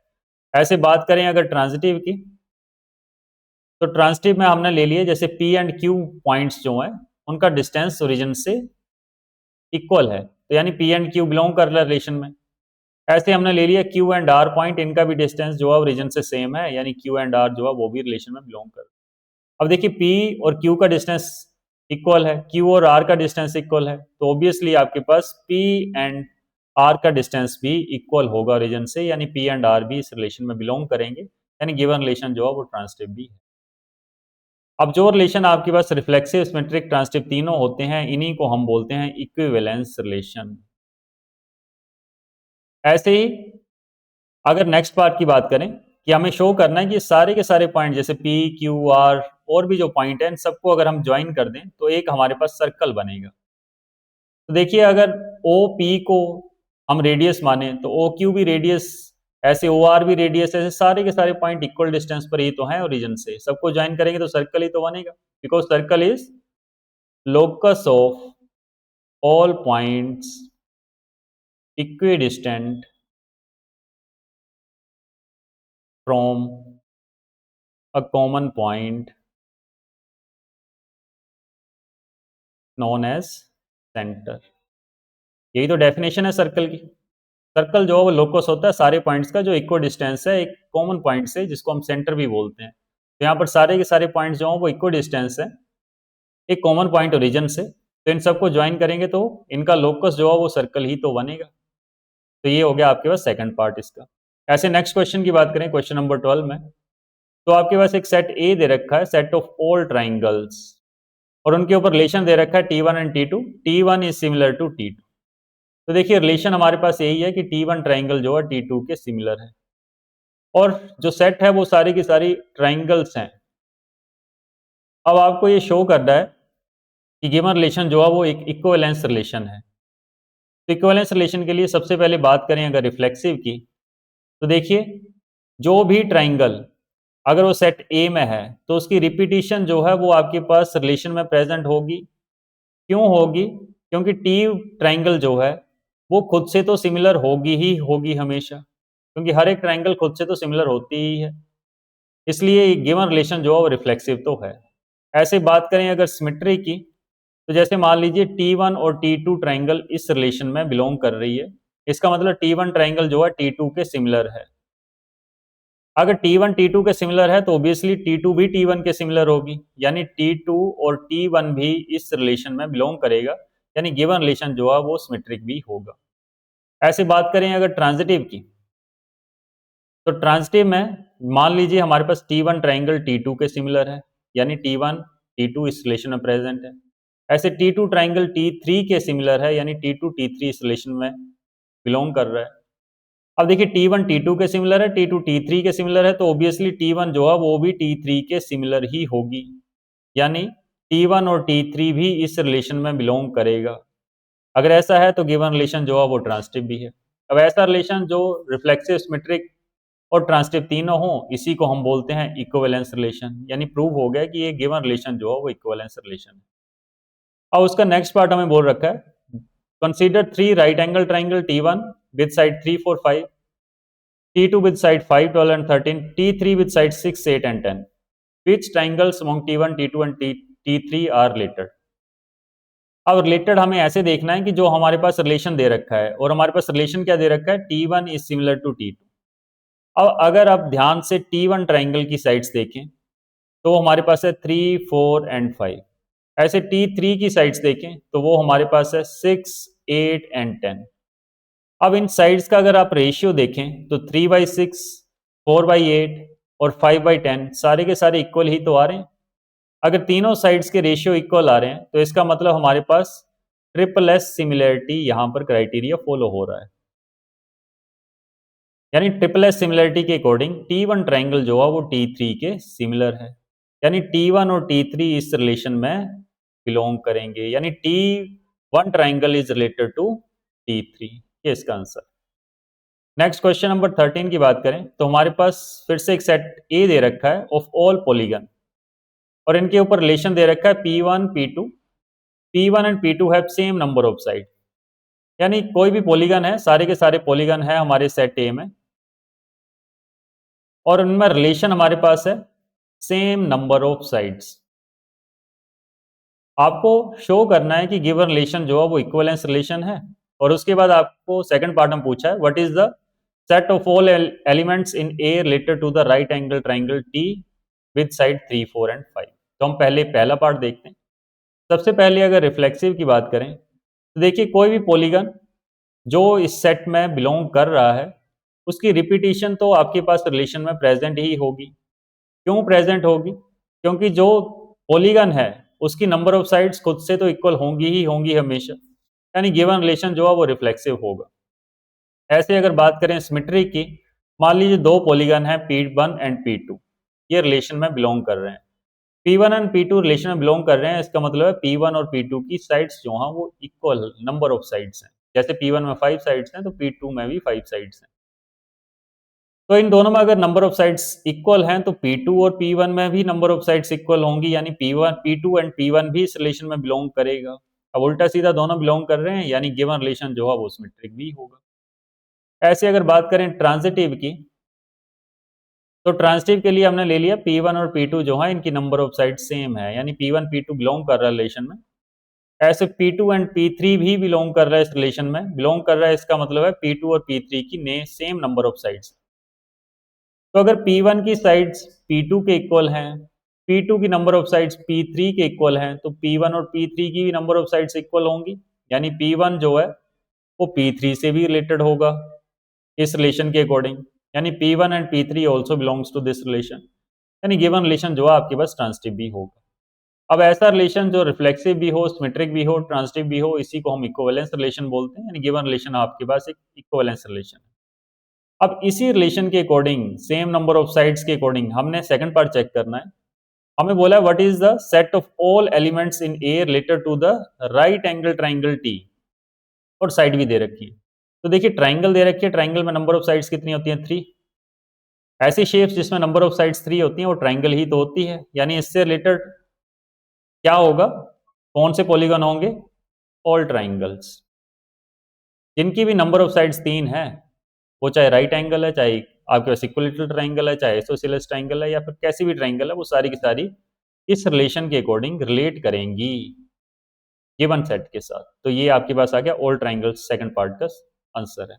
[SPEAKER 1] ऐसे बात करें अगर ट्रांजिटिव की, तो ट्रांजिटिव में हमने ले लिए जैसे पी एंड क्यू पॉइंट्स जो हैं उनका डिस्टेंस ओरिजिन से इक्वल है, तो यानी पी एंड क्यू बिलोंग कर रहा है रिलेशन में। ऐसे हमने ले लिया क्यू एंड आर पॉइंट, इनका भी डिस्टेंस जो है ओरिजिन से सेम है, यानी क्यू एंड आर जो है वो भी रिलेशन में बिलोंग कर रहा है। अब देखिए पी और क्यू का डिस्टेंस इक्वल है, क्यू और आर का डिस्टेंस इक्वल है, तो ऑब्वियसली आपके पास पी एंड आर का डिस्टेंस भी इक्वल होगा ओरिजिन से, यानी पी एंड आर भी इस रिलेशन में बिलोंग करेंगे, यानी गिवन रिलेशन जो है वो ट्रांजिटिव भी है। अब जो रिलेशन आपके पास रिफ्लेक्सिव, सिमेट्रिक, ट्रांजिटिव तीनों होते हैं, इन्हीं को हम बोलते हैं इक्विवेलेंस रिलेशन। ऐसे ही अगर नेक्स्ट पार्ट की बात करें कि हमें शो करना है कि सारे के सारे पॉइंट जैसे पी क्यू आर और भी जो पॉइंट है इन सबको अगर हम ज्वाइन कर दें तो एक हमारे पास सर्कल बनेगा। तो देखिए अगर ओ पी को हम रेडियस माने तो ओ क्यू भी रेडियस, ऐसे ओ आर भी रेडियस, ऐसे सारे के सारे पॉइंट इक्वल डिस्टेंस पर ही तो हैं ओरिजिन से, सबको ज्वाइन करेंगे तो सर्कल ही तो बनेगा, because circle is locus of all points equidistant from a common point known as centre. यही तो डेफिनेशन है सर्कल की। सर्कल जो है वो लोकस होता है सारे पॉइंट्स का जो इक्वल डिस्टेंस है एक कॉमन पॉइंट से, जिसको हम सेंटर भी बोलते हैं। तो यहाँ पर सारे के सारे पॉइंट्स जो हैं वो इक्वल डिस्टेंस है एक कॉमन पॉइंट ओरिजिन से, तो इन सबको ज्वाइन करेंगे तो इनका लोकस जो है वो सर्कल ही तो बनेगा। तो ये हो गया आपके पास सेकंड पार्ट इसका। ऐसे नेक्स्ट क्वेश्चन की बात करें, क्वेश्चन नंबर 12 में, तो आपके पास एक सेट ए दे रखा है, सेट ऑफ ऑल ट्राइंगल्स, और उनके ऊपर रिलेशन दे रखा है T1 and T2, T1 is similar to T2। तो देखिए रिलेशन हमारे पास यही है कि T1 ट्राइंगल जो है T2 के सिमिलर है, और जो सेट है वो सारी की सारी ट्राइंगल्स हैं। अब आपको ये शो करना है कि गिवन रिलेशन जो है वो एक इक्विवेलेंस रिलेशन है। तो इक्विवेलेंस रिलेशन के लिए सबसे पहले बात करें अगर रिफ्लेक्सिव की, तो देखिए जो भी ट्राइंगल अगर वो सेट ए में है तो उसकी रिपीटिशन जो है वो आपके पास रिलेशन में प्रेजेंट होगी। क्यों होगी? क्योंकि टी ट्राइंगल जो है वो खुद से तो सिमिलर होगी ही होगी हमेशा, क्योंकि हर एक ट्राइंगल खुद से तो सिमिलर होती ही है, इसलिए गिवन रिलेशन जो है वो रिफ्लेक्सिव तो है। ऐसे बात करें अगर सिमेट्री की, तो जैसे मान लीजिए T1 और T2 ट्राइंगल इस रिलेशन में बिलोंग कर रही है, इसका मतलब T1 ट्राइंगल जो है T2 के सिमिलर है। अगर T1 T2 के सिमिलर है तो ऑब्वियसली T2 भी T1 के सिमिलर होगी, यानी T2 और T1 भी इस रिलेशन में बिलोंग करेगा, यानी गिवन रिलेशन जो है वो सिमेट्रिक भी होगा। ऐसे बात करें अगर ट्रांजिटिव की, तो ट्रांजिटिव में मान लीजिए हमारे पास T1 ट्राइंगल T2 के सिमिलर है, यानी T1 T2 इस रिलेशन में प्रेजेंट है। ऐसे T2 ट्राइंगल T3 के सिमिलर है, यानी T2 T3 इस रिलेशन में बिलोंग कर रहा है। अब देखिए T1 T2 के सिमिलर है, T2 T3 के सिमिलर है, तो ऑब्वियसली T1 जो है वो भी T3 के सिमिलर ही होगी, यानी T1 और T3 भी इस रिलेशन में बिलोंग करेगा। अगर ऐसा है तो गिवन रिलेशन जो है वो ट्रांसिटिव भी है। अब ऐसा रिलेशन जो रिफ्लेक्सिव, सिमेट्रिक और ट्रांसिटिव तीनों हो, इसी को हम बोलते हैं इक्विवेलेंस रिलेशन। यानी प्रूव हो गया कि ये गिवन रिलेशन जो है वो इक्विवेलेंस रिलेशन है। अब उसका नेक्स्ट पार्ट हमें बोल रखा है, consider three right angle triangle T1 with side 3, 4, 5, T2 with side 5, 12 and 13, T3 with side 6, 8 and 10. Which triangles among T1, T2 and T3 are related? अब रिलेटेड हमें ऐसे देखना है कि जो हमारे पास रिलेशन दे रखा है, और हमारे पास रिलेशन क्या दे रखा है, T1 is similar to T2। अब अगर आप ध्यान से T1 ट्राइंगल की साइड्स देखें तो हमारे पास है 3, 4 एंड 5। ऐसे T3 की साइड्स देखें तो वो हमारे पास है 6, 8 एंड 10। अब इन साइड्स का अगर आप रेशियो देखें तो 3/6, 4/8 और 5/10 सारे के सारे इक्वल ही तो आ रहे हैं। अगर तीनों साइड्स के रेशियो इक्वल आ रहे हैं तो इसका मतलब हमारे पास ट्रिपल एस सिमिलरिटी यहां पर क्राइटेरिया फॉलो हो रहा है। यानी ट्रिपल एस सिमिलरिटी के अकॉर्डिंग T1 ट्राइंगल जो है वो T3 के सिमिलर है। यानी T1 और T3 इस रिलेशन में बिलोंग करेंगे। यानी T1 triangle is related to T3। ये इसका आंसर। नेक्स्ट क्वेश्चन नंबर 13 की बात करें तो हमारे पास फिर से एक सेट ए दे रखा है ऑफ ऑल पॉलीगन, और इनके ऊपर रिलेशन दे रखा है P1, P2। P1 and P2 have same number of side. यानी कोई भी पॉलीगन है, सारे के सारे पॉलीगन है हमारे सेट ए में, और उनमें रिलेशन हमारे पास है सेम नंबर ऑफ साइड्स। आपको शो करना है कि गिवन रिलेशन जो है वो इक्विवेलेंस रिलेशन है, और उसके बाद आपको सेकंड पार्ट में पूछा है what is the set of all elements in A related to the right angle triangle T with side 3, 4 and 5। तो हम पहले पहला पार्ट देखते हैं। सबसे पहले अगर रिफ्लेक्सिव की बात करें तो देखिए कोई भी पॉलीगन जो इस सेट में बिलोंग कर रहा है उसकी रिपीटिशन तो आपके पास रिलेशन में प्रेजेंट ही होगी। क्यों प्रेजेंट होगी? क्योंकि जो पॉलीगन है उसकी नंबर ऑफ साइड्स खुद से तो इक्वल होंगी ही होंगी हमेशा। यानी गिवन रिलेशन जो है वो रिफ्लेक्सिव होगा। ऐसे अगर बात करें सिमेट्री की, मान लीजिए दो पॉलीगन है P1 एंड P2, ये रिलेशन में बिलोंग कर रहे हैं। P1 एंड P2 रिलेशन में बिलोंग कर रहे हैं, इसका मतलब है P1 और P2 की साइड्स जो हैं वो इक्वल नंबर ऑफ साइड्स हैं। जैसे P1 में 5 साइड्स हैं तो P2 में भी 5 साइड्स हैं। तो इन दोनों में अगर नंबर ऑफ साइड्स इक्वल हैं तो P2 और P1 में भी नंबर ऑफ साइड्स इक्वल होंगी। यानी P2 एंड P1 भी इस रिलेशन में बिलोंग करेगा। अब उल्टा सीधा दोनों बिलोंग कर रहे हैं, यानी गिवन रिलेशन जो है वो सिमेट्रिक भी होगा। ऐसे अगर बात करें ट्रांजिटिव की, तो ट्रांजिटिव के लिए हमने ले लिया P1 और P2 जो है इनकी नंबर ऑफ साइड सेम है। यानी P1 P2 बिलोंग कर रहा है रिलेशन में। ऐसे P2 एंड P3 भी बिलोंग कर रहा है इस रिलेशन में। बिलोंग कर रहा है इसका मतलब है P2 और P3 की ने सेम नंबर ऑफ साइड्स। तो अगर P1 की साइड्स P2 के इक्वल हैं, P2 की नंबर ऑफ साइड्स P3 के इक्वल हैं, तो P1 और P3 की भी नंबर ऑफ साइड्स इक्वल होंगी। यानी P1 जो है वो P3 से भी रिलेटेड होगा इस रिलेशन के अकॉर्डिंग। यानी P1 and P3 also belongs to this relation. यानी गिवन रिलेशन जो है आपके पास ट्रांजिटिव भी होगा। अब ऐसा रिलेशन जो रिफ्लेक्सिव भी हो, सिमेट्रिक भी हो, ट्रांजिटिव भी हो, इसी को हम इक्विवेलेंस रिलेशन बोलते हैं। यानी गिवन रिलेशन आपके पास एक इक्विवेलेंस रिलेशन है। अब इसी रिलेशन के according, same number of sides के अकॉर्डिंग, हमने सेकंड पार्ट चेक करना है। हमें बोला what is the set of all elements in a related to the right angle triangle T, और साइड भी दे रखी है। तो देखिए ट्राइंगल दे रखी है, ट्राइंगल में नंबर ऑफ साइड्स कितनी होती हैं? 3। ऐसी शेप्स जिसमें नंबर ऑफ साइड्स 3 होती हैं वो ट्राइंगल ही तो होती है। यानी इससे रिलेटेड क्या होगा? कौन से पॉलीगन होंगे? ऑल ट्राइंगल्स जिनकी भी नंबर ऑफ साइड्स 3 है, वो चाहे राइट एंगल है, चाहे आपके पास इक्विलेटरल ट्राइंगल है, चाहे आइसोसेलेस ट्राइंगल है, या फिर कैसी भी ट्राइंगल है, वो सारी की सारी इस रिलेशन के अकॉर्डिंग रिलेट करेंगी गिवन सेट के साथ। तो ये आपके पास आ गया ऑल ट्राइंगल्स, सेकंड पार्ट का आंसर है।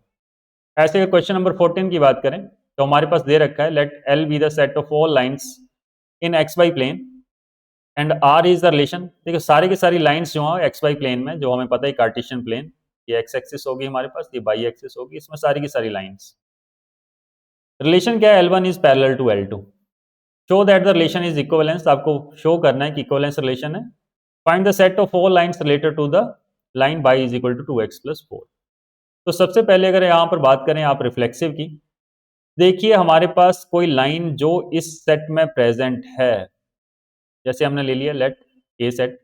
[SPEAKER 1] ऐसे क्वेश्चन नंबर 14 की बात करें तो हमारे पास दे रखा है let L be the set of all lines in x y plane and R is the relation. देखिए सारी की सारी लाइंस जो है एक्स वाई प्लेन में, जो हमें पता है कार्टेशियन प्लेन, ये एक्स एक्सिस होगी हमारे पास, ये वाई एक्सिस होगी, इसमें सारी की सारी लाइंस। रिलेशन क्या है? L1 is parallel to L2। Show that the relation is equivalence. आपको शो करना है कि इक्विवेलेंस रिलेशन है। Find the set of all lines related to the line y is equal to 2x plus 4। तो सबसे पहले अगर यहाँ पर बात करें आप रिफ्लेक्सिव की, देखिए हमारे पास कोई लाइन जो इस सेट में प्रेजेंट है, जैसे हमने ले लिया लेट ए सेट।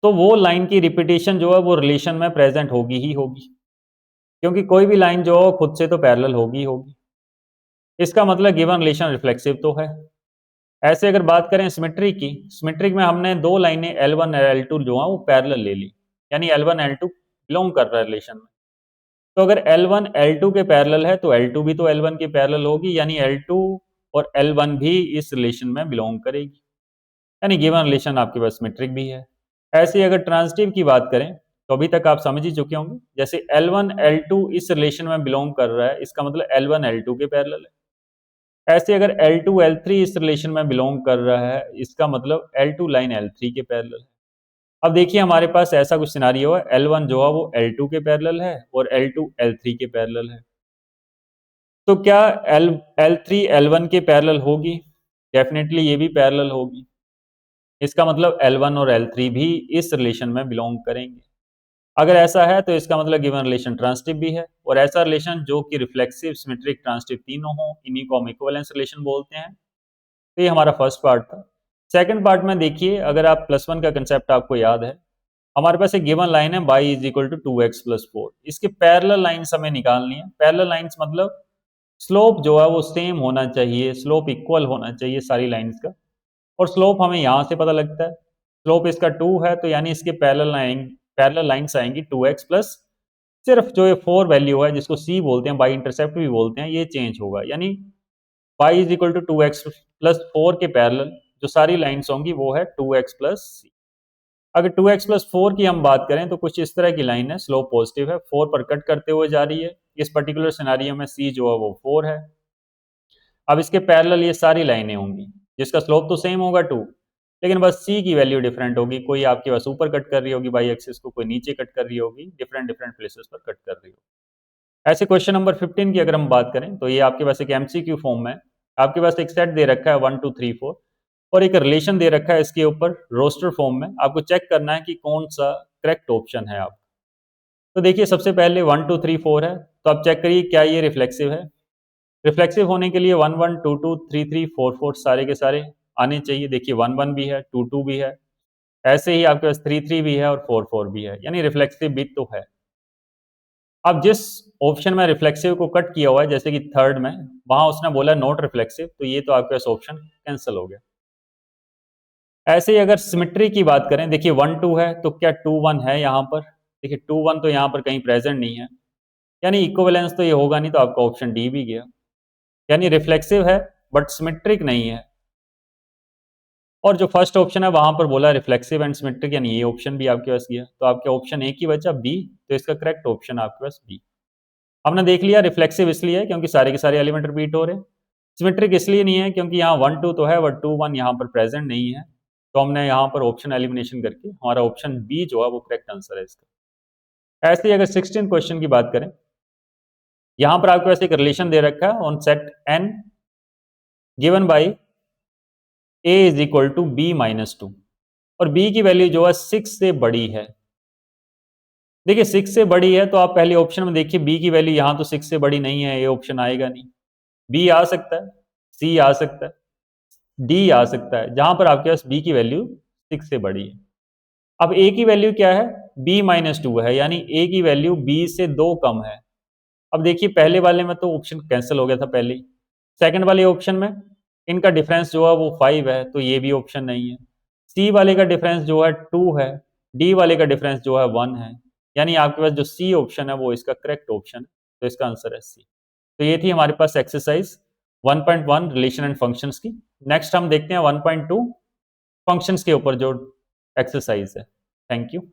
[SPEAKER 1] तो वो लाइन की रिपीटेशन जो है वो रिलेशन में प्रेजेंट होगी ही होगी, क्योंकि कोई भी लाइन जो है खुद से तो पैरेलल होगी ही होगी। इसका मतलब गिवन रिलेशन रिफ्लेक्सिव तो है। ऐसे अगर बात करें सिमेट्री की, सिमेट्रिक में हमने दो लाइनें L1 और L2 जो है वो पैरेलल ले ली, यानी L1 L2 बिलोंग कर रहा है रिलेशन में। तो अगर L1 L2 के पैरेलल है तो L2 भी तो L1 के पैरेलल होगी, यानी L2 और L1 भी इस रिलेशन में बिलोंग करेगी, यानी गिवन रिलेशन आपके पास सिमेट्रिक भी है। ऐसे ही अगर ट्रांजिटिव की बात करें तो अभी तक आप समझ ही चुके होंगे, जैसे L1 L2 इस रिलेशन में बिलोंग कर रहा है, इसका मतलब L1 L2 के पैरेलल है। ऐसे अगर L2 L3 इस रिलेशन में बिलोंग कर रहा है, इसका मतलब L2 लाइन L3 के पैरेलल है। अब देखिए हमारे पास ऐसा कुछ सिनारियो है, L1 जो है वो L2 के पैरेलल है और L2 L3 के पैरेलल है। तो क्या L3 L1 के पैरेलल होगी? डेफिनेटली ये भी पैरेलल होगी। इसका मतलब L1 और L3 भी इस रिलेशन में बिलोंग करेंगे। अगर ऐसा है तो इसका मतलब गिवन रिलेशन ट्रांजिटिव भी है, और ऐसा रिलेशन जो कि रिफ्लेक्सिव, सिमेट्रिक, ट्रांजिटिव तीनों हो, इन्हीं को हम इक्विवेलेंस रिलेशन बोलते हैं। तो ये हमारा फर्स्ट पार्ट था। सेकंड पार्ट में देखिए, अगर आप +1 का कंसेप्ट आपको याद है, हमारे पास एक गिवन लाइन है y is equal to 2x + 4। इसके पैरेलल लाइन्स हमें निकालनी है। पैरेलल लाइन्स मतलब स्लोप जो है वो सेम होना चाहिए, स्लोप इक्वल होना चाहिए सारी लाइन्स का, और स्लोप हमें यहाँ से पता लगता है। स्लोप इसका 2 है, तो यानी इसके पैरेलल लाइन्स आएंगी 2x प्लस, सिर्फ जो ये 4 वैल्यू है जिसको c बोलते हैं, बाई इंटरसेप्ट भी बोलते हैं, ये चेंज होगा, यानी y is equal to 2x + 4 के पैरेलल जो सारी लाइन्स होंगी वो है 2x + c। अगर 2x + 4 की हम बात करें तो कुछ इस तरह की लाइन है, स्लोप पॉजिटिव है, 4 पर कट करते हुए जा रही है। इस पर्टिकुलर सिनेरियो में c जो है वो 4 है। अब इसके पैरेलल ये सारी लाइनें होंगी जिसका स्लोप तो सेम होगा 2, लेकिन बस c की वैल्यू डिफरेंट होगी। कोई आपके पास ऊपर कट कर रही होगी बाई एक्सिस को, कोई नीचे कट कर रही होगी, डिफरेंट डिफरेंट प्लेसेस पर कट कर रही होगी। ऐसे क्वेश्चन नंबर 15 की अगर हम बात करें तो ये आपके पास एक MCQ फॉर्म में, आपके पास एक सेट दे रखा है 1 2 3 4 और एक रिलेशन दे रखा है इसके ऊपर रोस्टर फॉर्म में। आपको चेक करना है कि कौन सा करेक्ट ऑप्शन है आप। तो देखिए सबसे पहले 1 2 3 4 है, तो आप चेक करिए क्या ये रिफ्लेक्सिव है। रिफ्लेक्सिव होने के लिए 1 1 2 2 3 3 4 4 सारे के सारे आने चाहिए। देखिए 1 1 भी है, 2 2 भी है, ऐसे ही आपके पास 3 3 भी है और 4 4 भी है, यानी रिफ्लेक्सिव भी तो है। अब जिस ऑप्शन में रिफ्लेक्सिव को कट किया हुआ है, जैसे कि थर्ड में, वहां उसने बोला नॉट रिफ्लेक्सिव, तो ये तो आपके पास ऑप्शन कैंसिल हो गया। ऐसे ही अगर सिमेट्री की बात करें, देखिए 1 2 है, तो क्या 2 1 है यहाँ पर? देखिए 2 1 तो यहाँ पर कहीं प्रेजेंट नहीं है, यानी इक्विवेलेंस तो ये होगा नहीं, तो आपका ऑप्शन डी भी गया, यानी रिफ्लेक्सिव है बट सिमेट्रिक नहीं है। और जो फर्स्ट ऑप्शन है वहां पर बोला रिफ्लेक्सिव एंड सिमेट्रिक, यानी ये ऑप्शन भी आपके पास गया, तो आपके ऑप्शन एक ही बचा बी, तो इसका करेक्ट ऑप्शन आपके पास बी। हमने देख लिया रिफ्लेक्सिव इसलिए है क्योंकि सारे के सारे एलिमेंट रिपीट हो रहे हैं, सिमेट्रिक इसलिए नहीं है क्योंकि यहाँ 1 2 तो है बट 2 1 यहाँ पर प्रेजेंट नहीं है, तो हमने यहाँ पर ऑप्शन एलिमिनेशन करके हमारा ऑप्शन बी जो है वो करेक्ट आंसर है इसका। ऐसे ही अगर 16 क्वेश्चन की बात करें, यहाँ पर आपके पास एक रिलेशन दे रखा है on set N given by a is equal to b - 2, और b की वैल्यू जो है 6 से बड़ी है। देखिए 6 से बड़ी है तो आप पहले ऑप्शन में देखिए b की वैल्यू यहाँ तो 6 से बड़ी नहीं है, ये ऑप्शन आएगा नहीं। b आ सकता है, c आ सकता है, d आ सकता है, जहां पर आपके पास b की वैल्यू 6 से बड़ी है। अब a की वैल्यू क्या है? b - 2 है, यानी a की वैल्यू b से 2 कम है। अब देखिए पहले वाले में तो ऑप्शन कैंसिल हो गया था पहले ही, सेकंड वाले ऑप्शन में इनका डिफरेंस जो है वो 5 है, तो ये भी ऑप्शन नहीं है। सी वाले का डिफरेंस जो है 2 है, डी वाले का डिफरेंस जो है 1 है, यानी आपके पास जो सी ऑप्शन है वो इसका करेक्ट ऑप्शन है, तो इसका आंसर है सी। तो ये थी हमारे पास एक्सरसाइज 1.1 रिलेशन एंड फंक्शंस की। नेक्स्ट हम देखते हैं 1.2 फंक्शंस के ऊपर जो एक्सरसाइज है। Thank you.